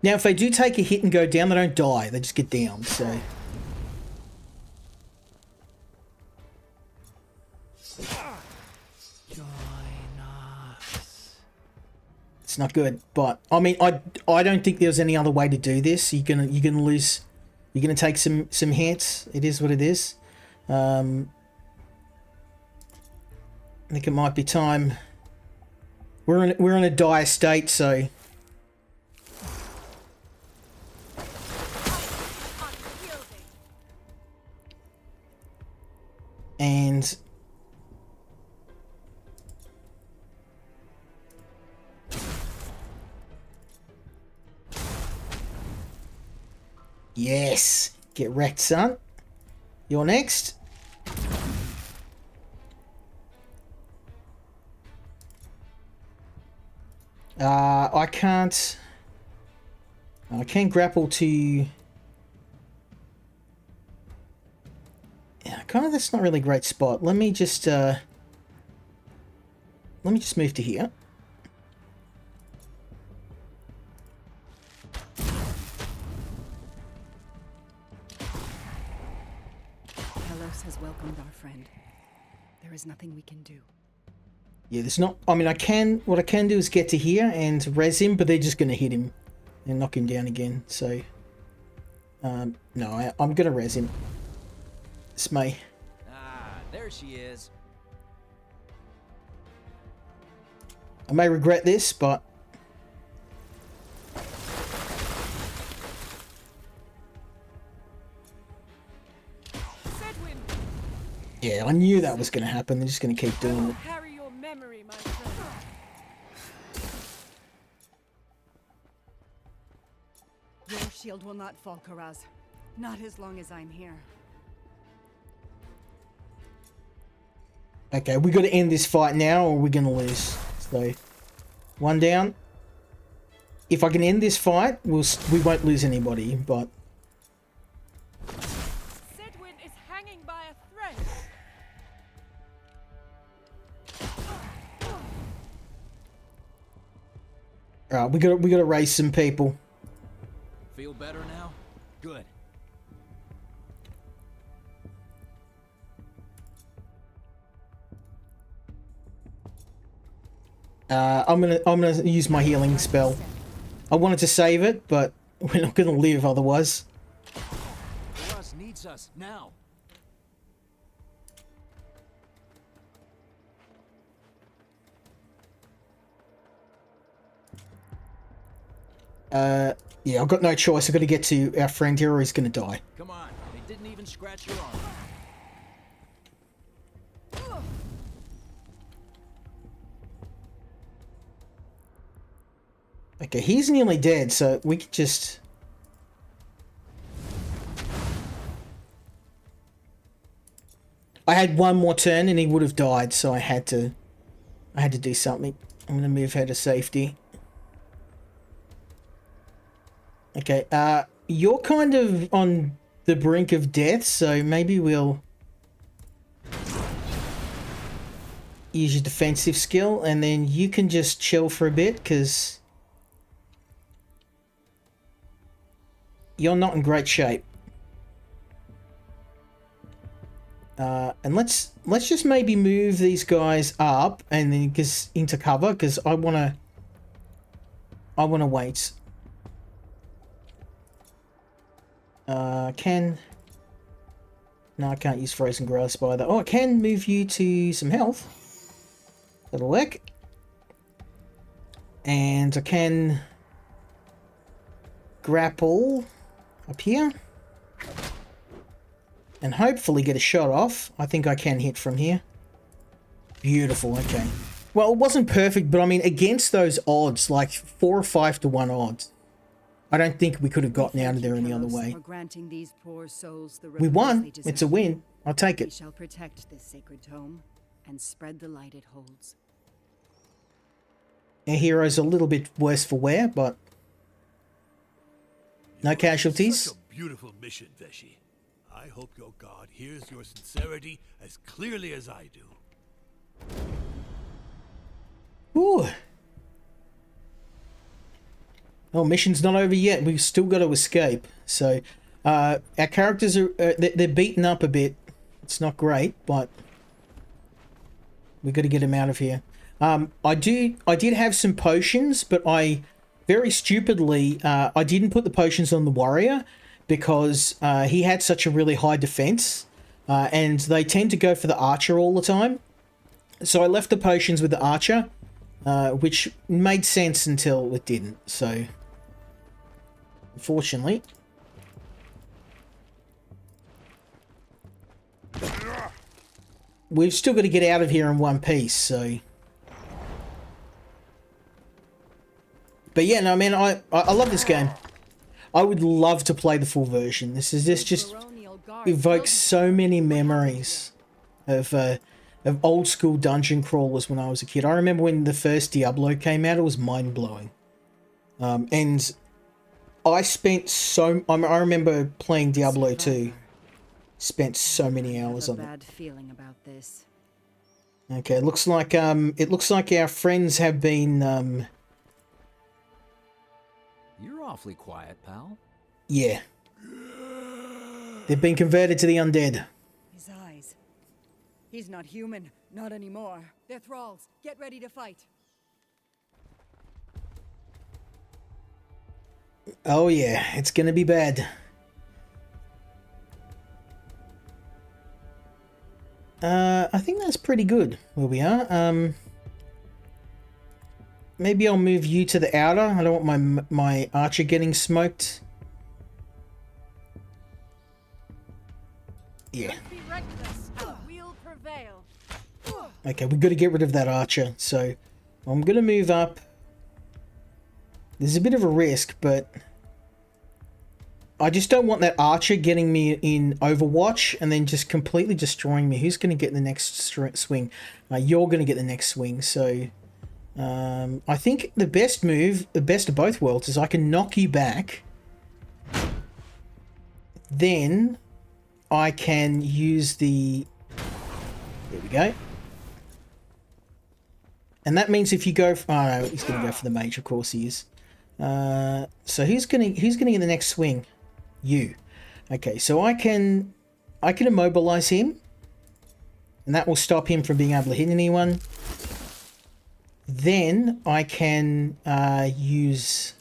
Now, if they do take a hit and go down, they don't die. They just get down, so... It's not good, but I mean, I don't think there's any other way to do this. You're gonna lose. You're gonna take some hits. It is what it is. I think it might be time. We're in a dire state, so. And yes, get wrecked, son. You're next. I can't grapple to... Yeah, kind of, that's not really a great spot. Let me just move to here. Talos has welcomed our friend. There is nothing we can do. Yeah, there's not... I mean, what I can do is get to here and res him, but they're just going to hit him and knock him down again. So, no, I'm going to res him. It's me. Ah, there she is. I may regret this, but... Yeah, I knew that was going to happen. They're just going to keep doing it. Carry your memory, my friend. Your shield will not fall, Karaz. Not as long as I'm here. Okay, we got to end this fight now or we're going to lose. So, one down. If I can end this fight, we won't lose anybody, but... Sedwin is hanging by a thread. Alright, we got to raise some people. Feel better now? Good. I'm gonna use my healing spell. I wanted to save it, but we're not gonna live otherwise. Russ needs us now. Yeah, I've got no choice. I've got to get to our friend here or he's gonna die. Come on, they didn't even scratch your arm. Okay, he's nearly dead, so we could just... I had one more turn and he would have died, so I had to do something. I'm gonna move her to safety. Okay, you're kind of on the brink of death, so maybe we'll use your defensive skill, and then you can just chill for a bit, because you're not in great shape. And let's just maybe move these guys up and then just into cover, because I wanna wait. No, I can't use frozen grasp either. Oh, I can move you to some health. That'll work. And I can grapple up here. And hopefully get a shot off. I think I can hit from here. Beautiful, okay. Well, it wasn't perfect, but I mean, against those odds, like 4 or 5 to 1 odds, I don't think we could have gotten out of there any other way. We won. It's a win. I'll take it. We shall protect this sacred tome and spread the light it holds. Our hero's a little bit worse for wear, but no casualties. Such a beautiful mission, Veshi. I hope your god hears your sincerity as clearly as I do. Ooh. Oh, mission's not over yet. We've still got to escape. So, our characters are they're beaten up a bit. It's not great, but we got to get them out of here. I did have some potions, but I very stupidly I didn't put the potions on the warrior because he had such a really high defense, and they tend to go for the archer all the time. So I left the potions with the archer, which made sense until it didn't. So, unfortunately. We've still got to get out of here in one piece, so... But yeah, no, man, I love this game. I would love to play the full version. This just evokes so many memories of old school dungeon crawlers when I was a kid. I remember when the first Diablo came out, it was mind-blowing. And I spent I remember playing Diablo 2. Spent so many hours on it. Bad feeling about this. Okay, it looks like our friends have been You're awfully quiet, pal. yeah. They've been converted to the undead. His eyes. He's not human. Not anymore. They're thralls. Get ready to fight. Oh yeah, it's gonna be bad. I think that's pretty good where we are. Maybe I'll move you to the outer. I don't want my archer getting smoked. Yeah. Be reckless. We'll prevail. Okay, we've got to get rid of that archer. So I'm going to move up. There's a bit of a risk, but I just don't want that archer getting me in Overwatch and then just completely destroying me. Who's going to get the next swing? You're going to get the next swing. So I think the best move, the best of both worlds, is I can knock you back. Then I can use the... There we go. And that means if you go... Oh, no, he's going to go for the mage. Of course he is. So who's going to get the next swing? You. Okay, so I can immobilize him, and that will stop him from being able to hit anyone. Then I can use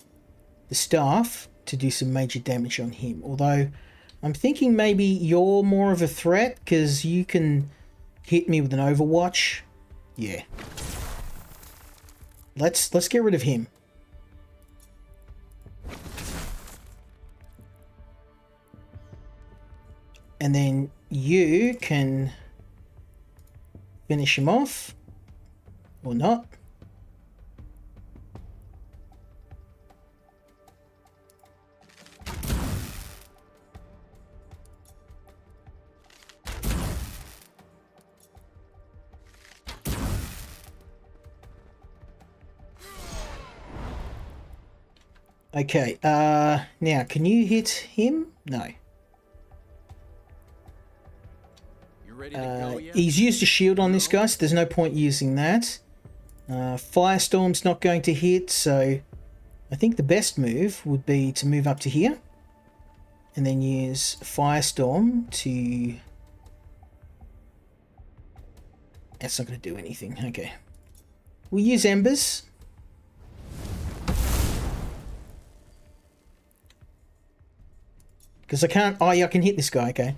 the staff to do some major damage on him. Although I'm thinking maybe you're more of a threat because you can hit me with an Overwatch. Yeah. Let's get rid of him. And then you can finish him off. Or not. Okay, now, can you hit him? No. You ready to go yet? He's used a shield on this guy, so there's no point using that. Firestorm's not going to hit, so I think the best move would be to move up to here. And then use Firestorm to... That's not going to do anything. Okay. We'll use Embers. Because I can't... Oh, yeah, I can hit this guy. Okay.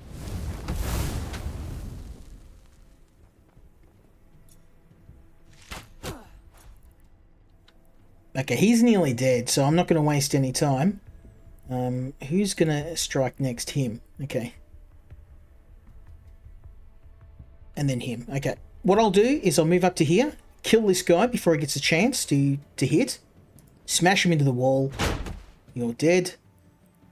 Okay, he's nearly dead, so I'm not going to waste any time. Who's going to strike next? Him. Okay. And then him. Okay. What I'll do is I'll move up to here, kill this guy before he gets a chance to hit, smash him into the wall. You're dead.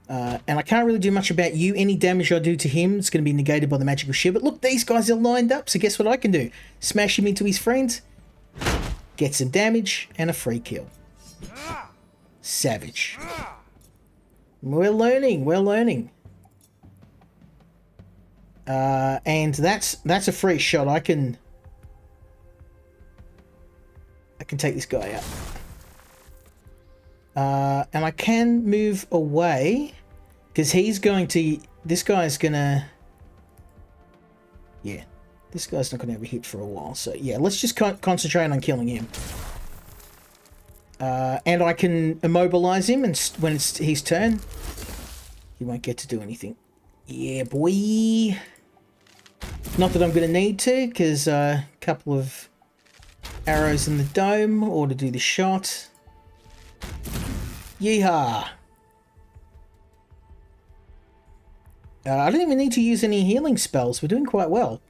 And I can't really do much about you. Any damage I do to him is going to be negated by the magical shield. But look, these guys are lined up, so guess what I can do? Smash him into his friend, get some damage, and a free kill. Savage. We're learning, we're learning. And that's a free shot. I can take this guy out. And I can move away because he's going to... This guy's gonna... Yeah, this guy's not going to have a hit for a while. So yeah, let's just concentrate on killing him. And I can immobilize him, and when it's his turn, he won't get to do anything. Yeah, boy. Not that I'm going to need to, because a couple of arrows in the dome, or to do the shot. Yeehaw! I don't even need to use any healing spells. We're doing quite well.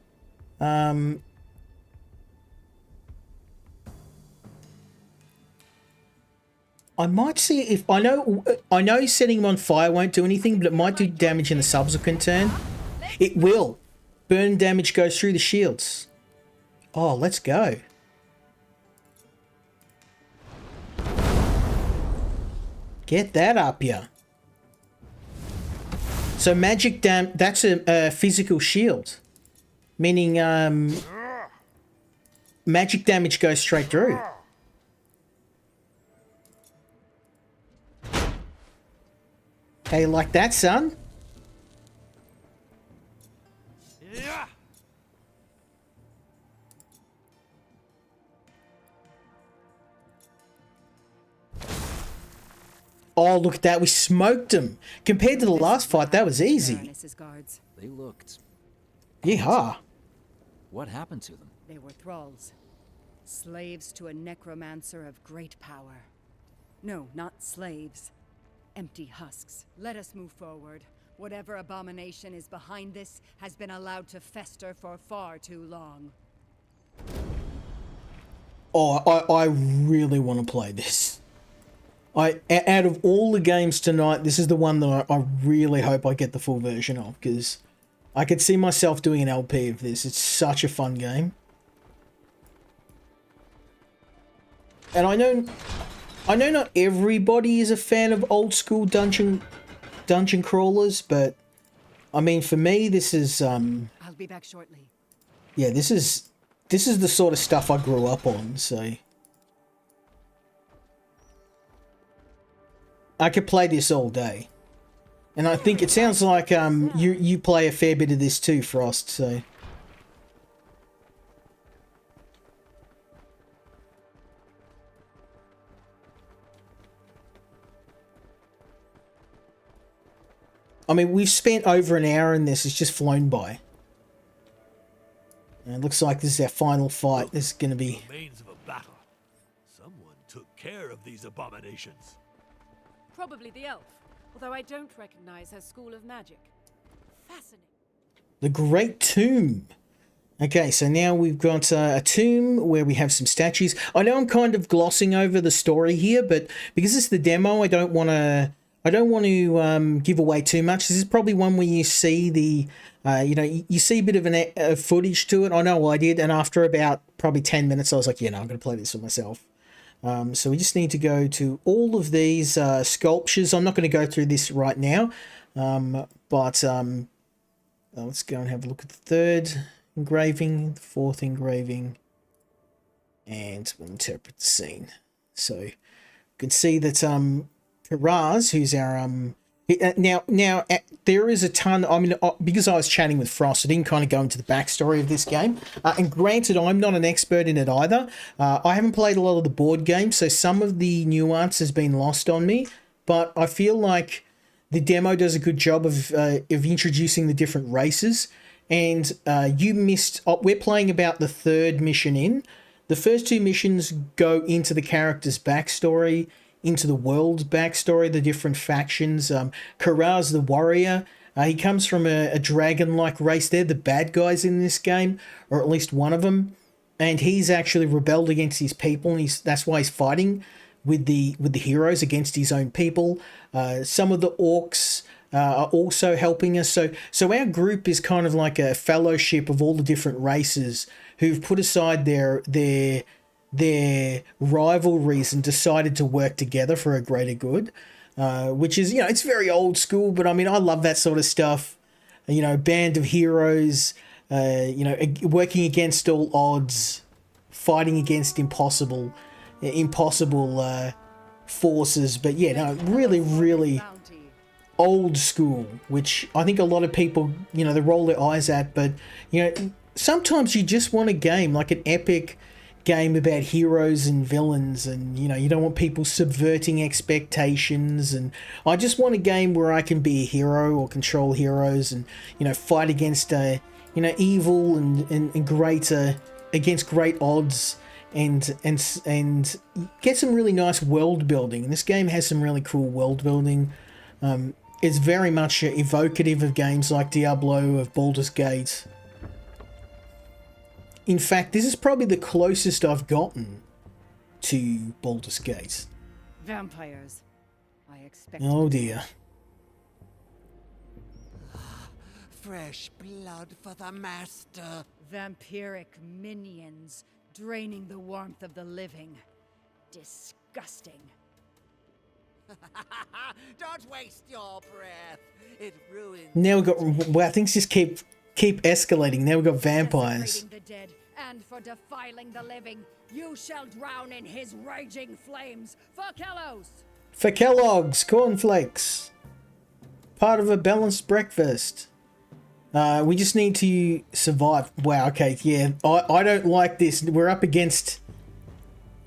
I might see if... I know setting him on fire won't do anything, but it might do damage in the subsequent turn. It will. Burn damage goes through the shields. Oh, let's go. Get that up here. So magic that's a physical shield. Meaning magic damage goes straight through. How you like that, son? Yeah. Oh, look at that. We smoked him. Compared to the last fight, that was easy. Baroness's guards. They looked... Yeehaw. What happened to them? They were thralls. Slaves to a necromancer of great power. No, not slaves. Empty husks. Let us move forward. Whatever abomination is behind this has been allowed to fester for far too long. Oh, I really want to play this. Out of all the games tonight, this is the one that I really hope I get the full version of, because I could see myself doing an LP of this. It's such a fun game. And I know not everybody is a fan of old school dungeon crawlers, but I mean, for me, this is I'll be back shortly. yeah, this is the sort of stuff I grew up on, so I could play this all day. And I think it sounds like you play a fair bit of this too, Frost, so I mean, we've spent over an hour in this. It's just flown by. And it looks like this is our final fight. This is going to be... Remains of a battle. Someone took care of these abominations. Probably the elf, although I don't recognize her school of magic. Fascinating. The Great Tomb. Okay, so now we've got a tomb where we have some statues. I know I'm kind of glossing over the story here, but because it's the demo, I don't want to give away too much. This is probably one where you see the, you see a bit of a footage to it. I know I did, and after about probably 10 minutes, I was like, yeah, no, I'm going to play this for myself. So we just need to go to all of these sculptures. I'm not going to go through this right now, but let's go and have a look at the third engraving, the fourth engraving, and we'll interpret the scene. So you can see that Karaz, who's our now there is a ton. I mean, because I was chatting with Frost, I didn't kind of go into the backstory of this game. And granted, I'm not an expert in it either. I haven't played a lot of the board games, so some of the nuance has been lost on me. But I feel like the demo does a good job of introducing the different races. And you missed. We're playing about the third mission in. The first two missions go into the character's backstory, into the world's backstory, the different factions. Karaz the warrior, he comes from a dragon-like race. They're the bad guys in this game, or at least one of them. And he's actually rebelled against his people, and that's why he's fighting with the heroes against his own people. Some of the orcs are also helping us. So our group is kind of like a fellowship of all the different races who've put aside their rivalries and decided to work together for a greater good, which is, it's very old school, but I mean, I love that sort of stuff. Band of heroes, working against all odds, fighting against impossible forces. But yeah, no, really, really old school, which I think a lot of people, they roll their eyes at, but, sometimes you just want a game, like an epic game about heroes and villains, and you don't want people subverting expectations, and I just want a game where I can be a hero or control heroes and fight against evil and greater against great odds, and get some really nice world building. And this game has some really cool world building. It's very much evocative of games like Diablo, of Baldur's Gate. In fact, this is probably the closest I've gotten to Baldur's Gate. Vampires. I expect. Oh dear. Fresh blood for the master. Vampiric minions draining the warmth of the living. Disgusting. Don't waste your breath. It ruins. Now we've got. Wow, things just keep escalating. Now we've got vampires. The dead, and for defiling the living, you shall drown in his raging flames. For Kellos! For Kellogg's cornflakes. Part of a balanced breakfast. We just need to survive. Wow, okay, yeah. I don't like this. We're up against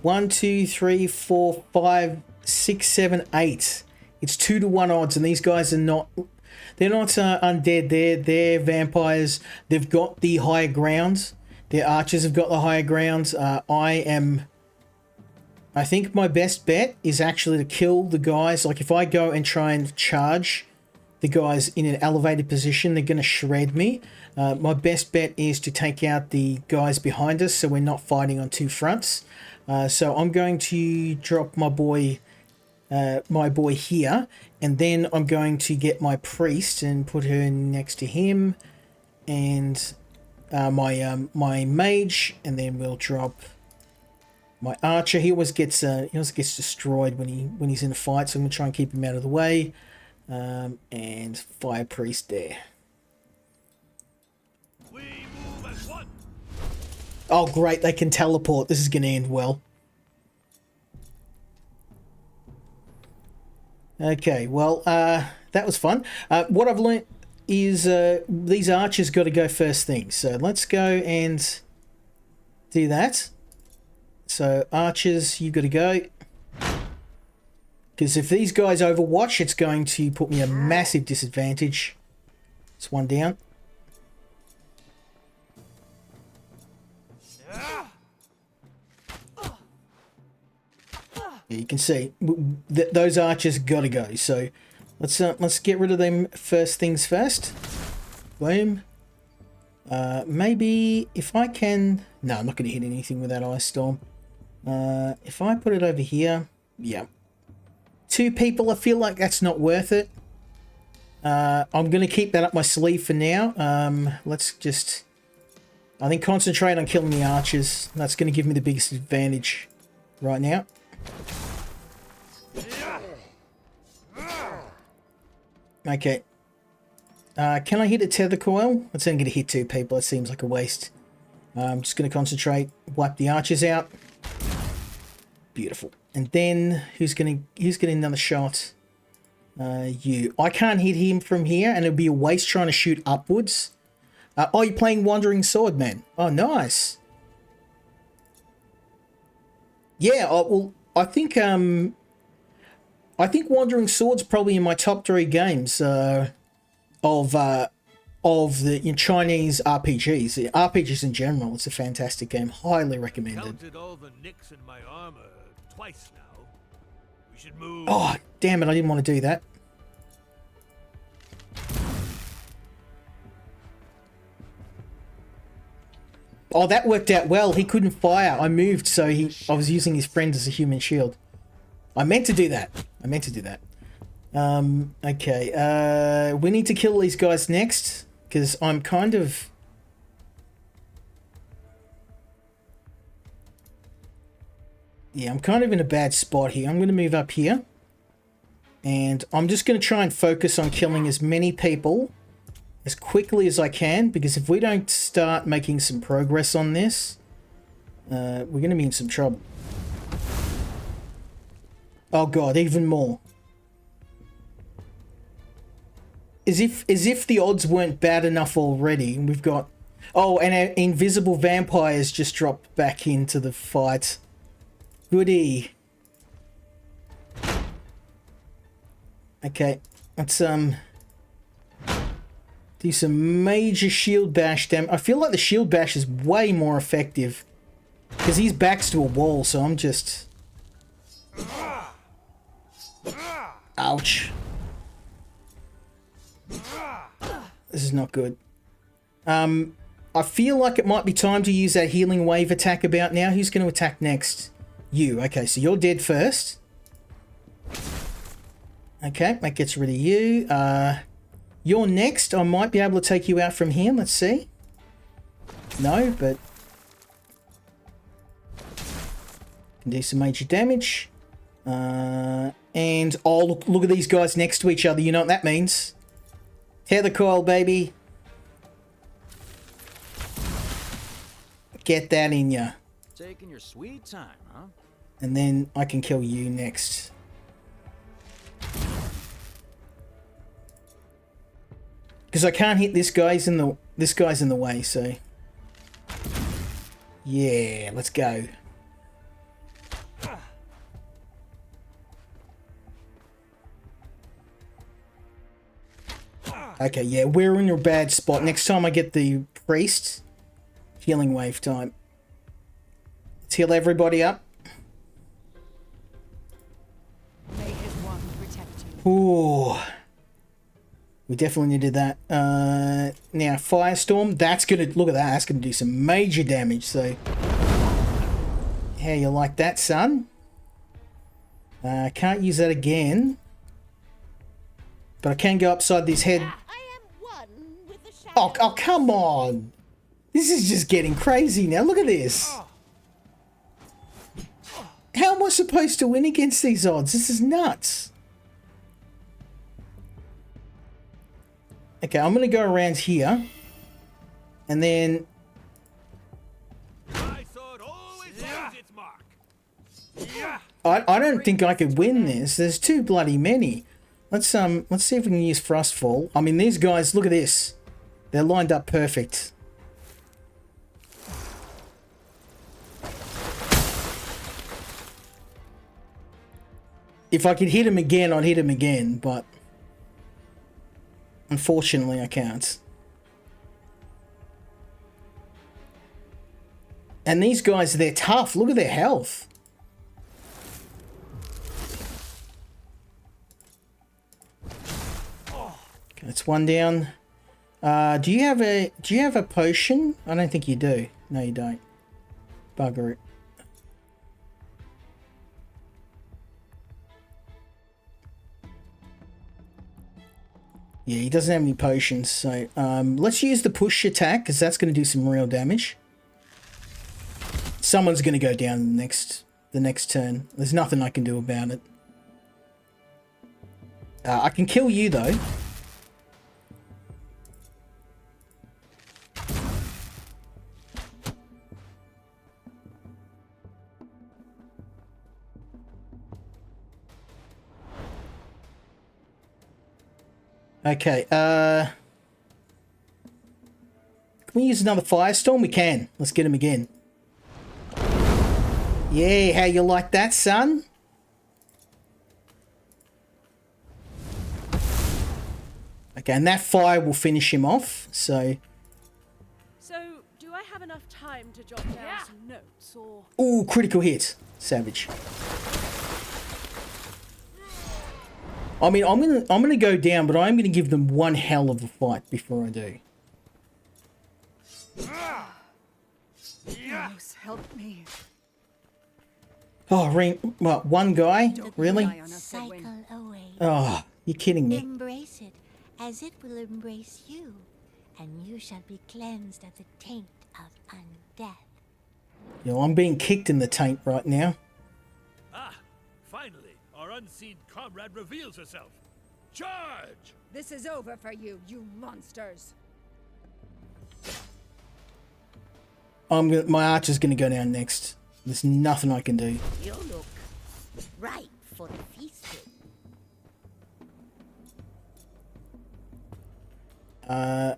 1, 2, 3, 4, 5, 6, 7, 8. It's 2-to-1 odds, and these guys are not. They're not undead. They're vampires. They've got the higher ground. Their archers have got the higher ground. I think my best bet is actually to kill the guys. Like, if I go and try and charge the guys in an elevated position, they're going to shred me. My best bet is to take out the guys behind us so we're not fighting on two fronts. So I'm going to drop my boy here, and then I'm going to get my priest and put her next to him, and my mage, and then we'll drop my archer. He always gets destroyed when he's in a fight, so I'm gonna try and keep him out of the way. And fire priest there. We move as one. Oh great, they can teleport. This is gonna end well. Okay, well, that was fun. What I've learnt is these archers got to go first thing. So let's go and do that. So archers, you got to go. Because if these guys overwatch, it's going to put me at a massive disadvantage. It's one down. Yeah, you can see those archers got to go. So let's get rid of them first things first. Boom. Maybe if I can. No, I'm not going to hit anything with that ice storm. If I put it over here, yeah. 2 people. I feel like that's not worth it. I'm going to keep that up my sleeve for now. Let's just, I think, concentrate on killing the archers. That's going to give me the biggest advantage right now. Okay. Can I hit a tether coil? It's only going to hit 2 people. It seems like a waste. I'm just going to concentrate. Wipe the archers out. Beautiful. And then who's getting another shot? You. I can't hit him from here, and it'll be a waste trying to shoot upwards. Oh, you're playing Wandering Sword, man. Oh, nice. Yeah. Well, I think Wandering Sword's probably in my top 3 games of the Chinese RPGs. RPGs in general. It's a fantastic game. Highly recommended. Counted all the nicks in my armor twice now. We should move. Oh, damn it. I didn't want to do that. Oh, that worked out well. He couldn't fire. I moved, so I was using his friend as a human shield. I meant to do that. Okay. We need to kill these guys next, because I'm kind of... Yeah, I'm kind of in a bad spot here. I'm going to move up here. And I'm just going to try and focus on killing as many people as quickly as I can, because if we don't start making some progress on this, we're going to be in some trouble. Oh god, even more. As if the odds weren't bad enough already. We've got... Oh, and our invisible vampires just dropped back into the fight. Goody. Okay, let's do some major shield bash damage. I feel like the shield bash is way more effective because his back's to a wall, so I'm just... Ouch. This is not good. I feel like it might be time to use that healing wave attack about now. Who's going to attack next? You. Okay, so you're dead first. Okay, that gets rid of you. You're next. I might be able to take you out from here. Let's see. No, but... Can do some major damage. And, oh, look at these guys next to each other. You know what that means. Tether coil, baby. Get that in ya. Taking your sweet time, huh? And then I can kill you next. Because I can't hit this guy's in the way, so... Yeah, let's go. Okay, yeah, we're in a bad spot. Next time I get the priest, healing wave time. Let's heal everybody up. May his wand protect you. Ooh. We definitely needed that. Now, Firestorm, that's gonna, look at that, that's gonna do some major damage, so. How you like that, son? Can't use that again. But I can go upside this head. Oh, come on! This is just getting crazy now. Look at this. How am I supposed to win against these odds? This is nuts. Okay, I'm going to go around here. And then... I don't think I could win this. There's too bloody many. Let's see if we can use Frostfall. I mean, these guys, look at this. They're lined up perfect. If I could hit him again, I'd hit him again, but unfortunately I can't. And these guys, they're tough. Look at their health. Okay, that's one down. Do you have a potion? I don't think you do. No, you don't. Bugger it. Yeah, he doesn't have any potions, so let's use the push attack, because that's going to do some real damage. Someone's going to go down in the next the next turn. There's nothing I can do about it. I can kill you, though. Okay, can we use another firestorm? We can. Let's get him again. Yeah, how you like that, son? Okay, and that fire will finish him off, so... So, do I have enough time to jot down some notes, or... Ooh, critical hit. Savage. I mean, I'm gonna go down, but I'm gonna give them one hell of a fight before I do. Yes, help me. Oh, what, one guy? Don't Really? rely on us, Edwin. Cycle away. Oh, you're kidding me. Embrace it, as it will embrace you, and you shall be cleansed of the taint of undeath. You know, I'm being kicked in the taint right now. Ah, finally, our unseen comrade reveals herself. Charge! This is over for you, you monsters. My archer's gonna go down next. There's nothing I can do. You look ripe for the feasting. I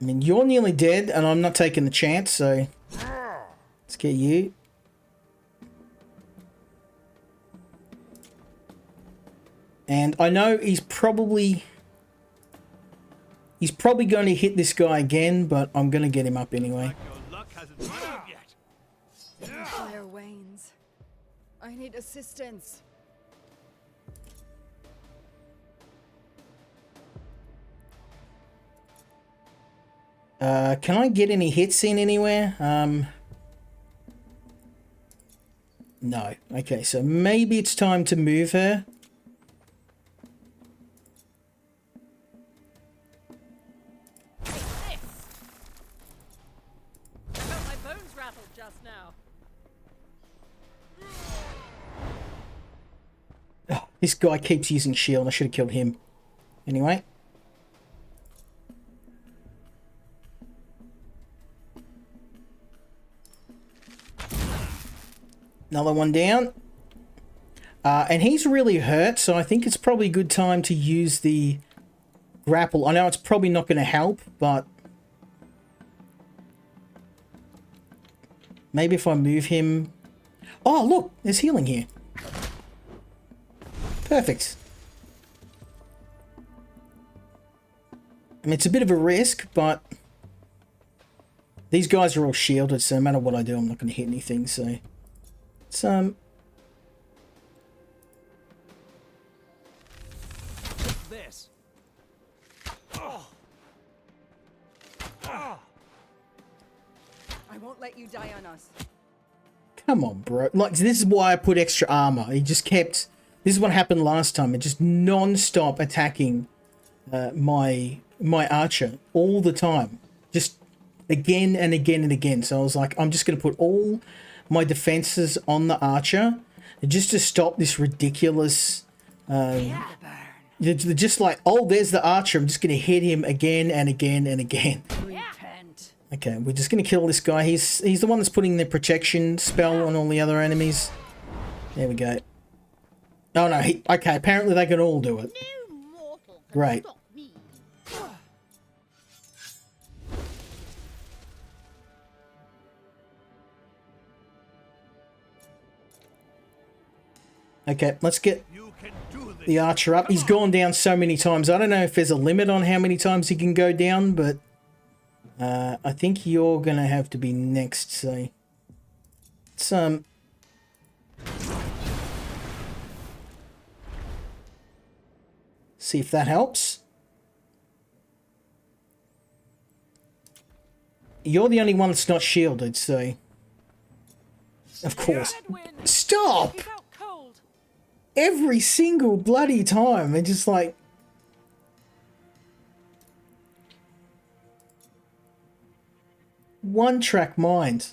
mean, you're nearly dead, and I'm not taking the chance, so... Let's get you. And I know he's probably going to hit this guy again, but I'm going to get him up anyway. Your luck hasn't run out yet. The fire wanes. I need assistance. Can I get any hits in anywhere? No. Okay, so maybe it's time to move her. I felt my bones rattled just now. Oh, this guy keeps using shield. I should have killed him. Anyway. Another one down. And he's really hurt, so I think it's probably a good time to use the grapple. I know it's probably not going to help, but... maybe if I move him... Oh, look! There's healing here. Perfect. I mean, it's a bit of a risk, but... these guys are all shielded, so no matter what I do, I'm not going to hit anything, so... it's, This. I won't let you die on us. come on, bro. Like, this is why I put extra armor. He just kept... this is what happened last time. It just non-stop attacking my archer all the time. Just again and again and again. So I was like, I'm just going to put all my defenses on the archer just to stop this ridiculous... just like, oh, there's the archer. I'm just going to hit him again and again and again. Repent. Okay, we're just going to kill this guy. He's the one that's putting the protection spell on all the other enemies. There we go. Oh, no. Okay, apparently they can all do it. No mortal can Great. stop me. Okay, let's get You can do this. the archer up. He's gone down so many times. I don't know if there's a limit on how many times he can go down, but I think you're going to have to be next, so... let's, see if that helps. You're the only one that's not shielded, so... of course. Edwin, Stop! keep out cold. Every single bloody time. It's just like... one-track mind.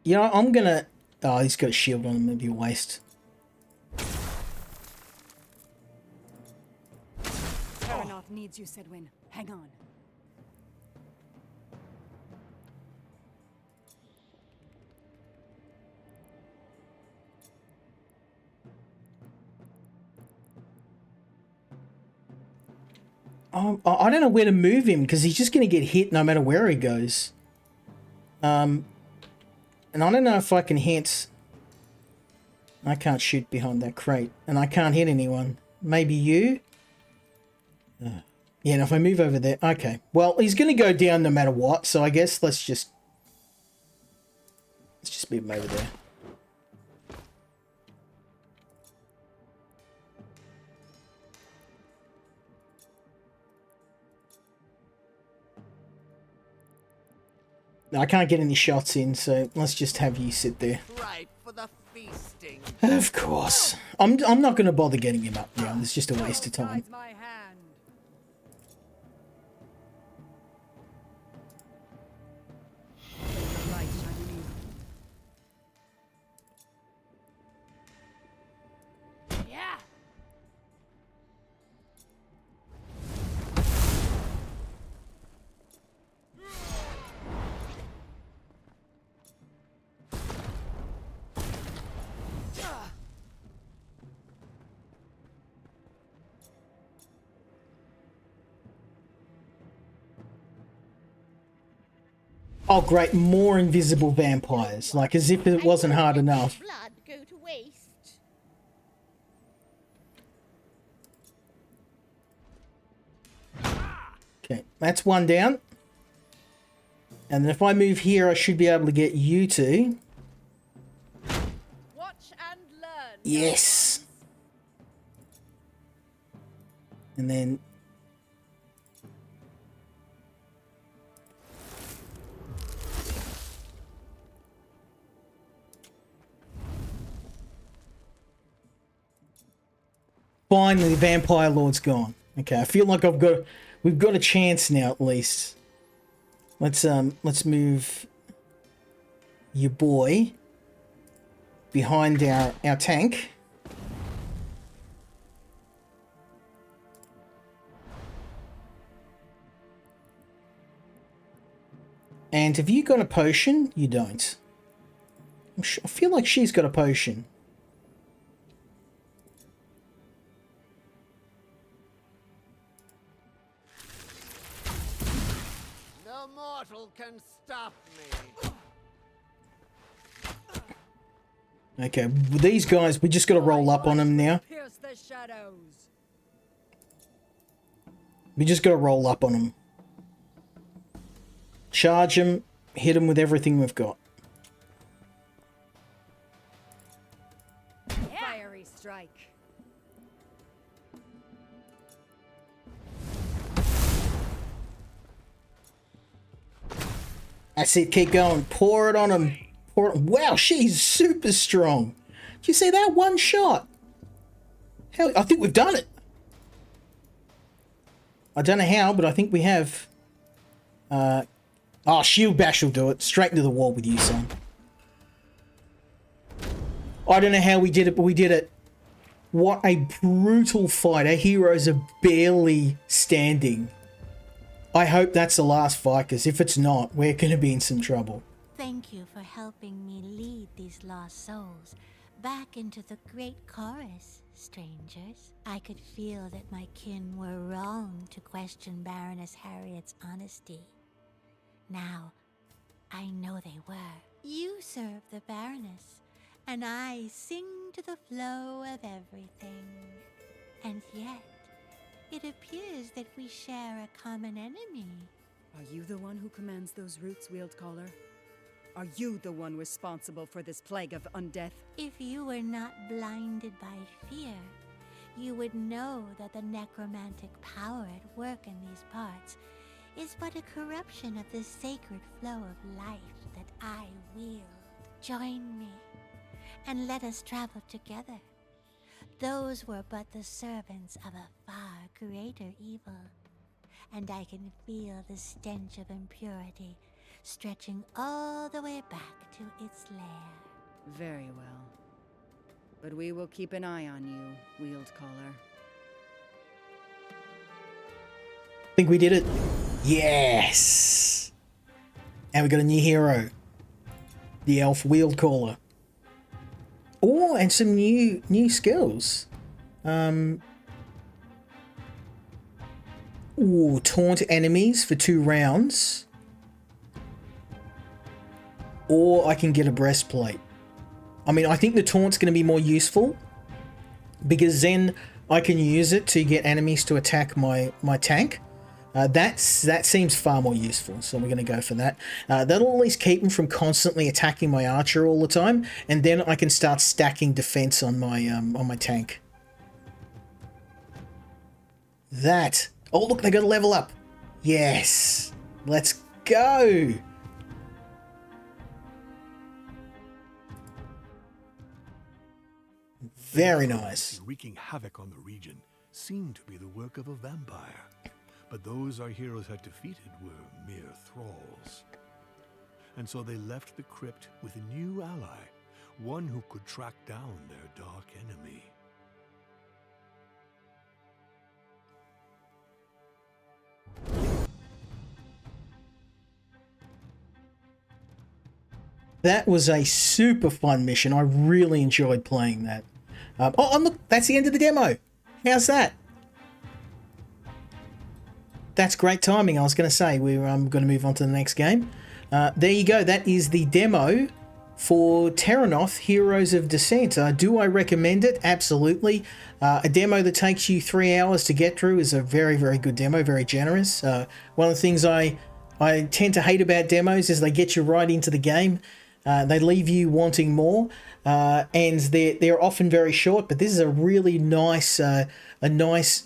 You know, I'm gonna... Oh, he's got a shield on him. Maybe a waste. Terrinoth needs you, Sidwin. Hang on. I don't know where to move him because he's just going to get hit no matter where he goes. And I don't know if I can hit... I can't shoot behind that crate. And I can't hit anyone. Maybe you? Yeah, and if I move over there... Okay. Well, he's going to go down no matter what, so I guess let's just move him over there. I can't get any shots in, so let's just have you sit there. Right for the feasting. Of course. I'm not going to bother getting him up now. It's just a waste of time. My hand. The light shining in. Yeah. Oh great, more invisible vampires. Like as if it wasn't hard enough. Blood go to waste. Okay, that's one down. And then if I move here, I should be able to get you two. Watch and learn. Yes. And then... Finally, the Vampire Lord's gone. Okay, I feel like we've got a chance now at least. Let's move your boy behind our tank. And have you got a potion? You don't. I feel like she's got a potion. No mortal can stop me. Okay, these guys, we just got to roll up on them now. Pierce the shadows. We just got to roll up on them. Charge them, hit them with everything we've got. Fiery strike. That's it, keep going. Pour it on them. Pour it. Wow, she's super strong. Did you see that? One shot. Hell, I think we've done it. I don't know how, but I think we have. Oh, shield bash will do it. Straight into the wall with you, son. I don't know how we did it, but we did it. What a brutal fight. Our heroes are barely standing. I hope that's the last fight, because if it's not, we're going to be in some trouble. Thank you for helping me lead these lost souls back into the great chorus, strangers. I could feel that my kin were wrong to question Baroness Harriet's honesty. Now, I know they were. You serve the Baroness, and I sing to the flow of everything. And yet, it appears that we share a common enemy. Are you the one who commands those roots, Wield Caller? Are you the one responsible for this plague of undeath? If you were not blinded by fear, you would know that the necromantic power at work in these parts is but a corruption of the sacred flow of life that I wield. Join me, and let us travel together. Those were but the servants of a far greater evil, and I can feel the stench of impurity stretching all the way back to its lair. Very well. But we will keep an eye on you, Wheeled Caller. I think we did it. Yes! And we got a new hero. The Elf Wheeled Caller. Oh, and some new skills. Ooh, taunt enemies for 2 rounds. Or I can get a breastplate. I mean, I think the taunt's going to be more useful, because then I can use it to get enemies to attack my tank. That seems far more useful, so we're going to go for that. That'll at least keep them from constantly attacking my archer all the time, and then I can start stacking defense on my tank. That. Oh, look, they got to level up. Yes. Let's go. Very nice. Wreaking havoc on the region seemed to be the work of a vampire, but those our heroes had defeated were mere thralls. And so they left the crypt with a new ally, one who could track down their dark enemy. That was a super fun mission. I really enjoyed playing that. Oh, and look, that's the end of the demo. How's that? That's great timing. I was going to say we're going to move on to the next game. There you go. That is the demo for Terrinoth Heroes of Descent. Do I recommend it? Absolutely. A demo that takes you 3 hours to get through is a very, very good demo. Very generous. One of the things I tend to hate about demos is they get you right into the game. They leave you wanting more, and they're often very short. But this is a really nice,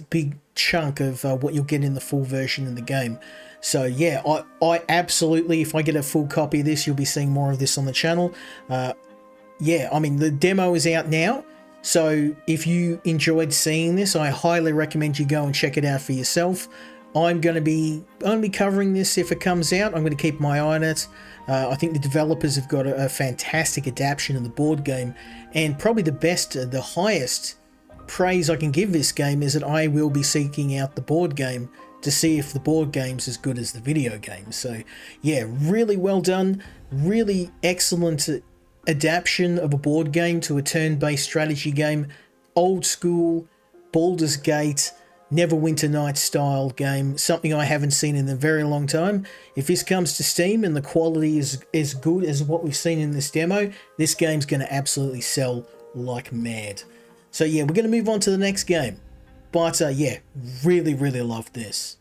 big chunk of what you'll get in the full version of the game. So yeah, I absolutely, if I get a full copy of this, you'll be seeing more of this on the channel. Yeah, I mean the demo is out now, so if you enjoyed seeing this, I highly recommend you go and check it out for yourself. I'm going to be covering this if it comes out. I'm going to keep my eye on it. I think the developers have got a fantastic adaptation of the board game, and probably the highest praise I can give this game is that I will be seeking out the board game to see if the board game's as good as the video game. So yeah, really well done, really excellent adaptation of a board game to a turn-based strategy game, old school, Baldur's Gate, Neverwinter Nights style game, something I haven't seen in a very long time. If this comes to Steam and the quality is as good as what we've seen in this demo, this game's going to absolutely sell like mad. So yeah, we're going to move on to the next game. But yeah, really, really loved this.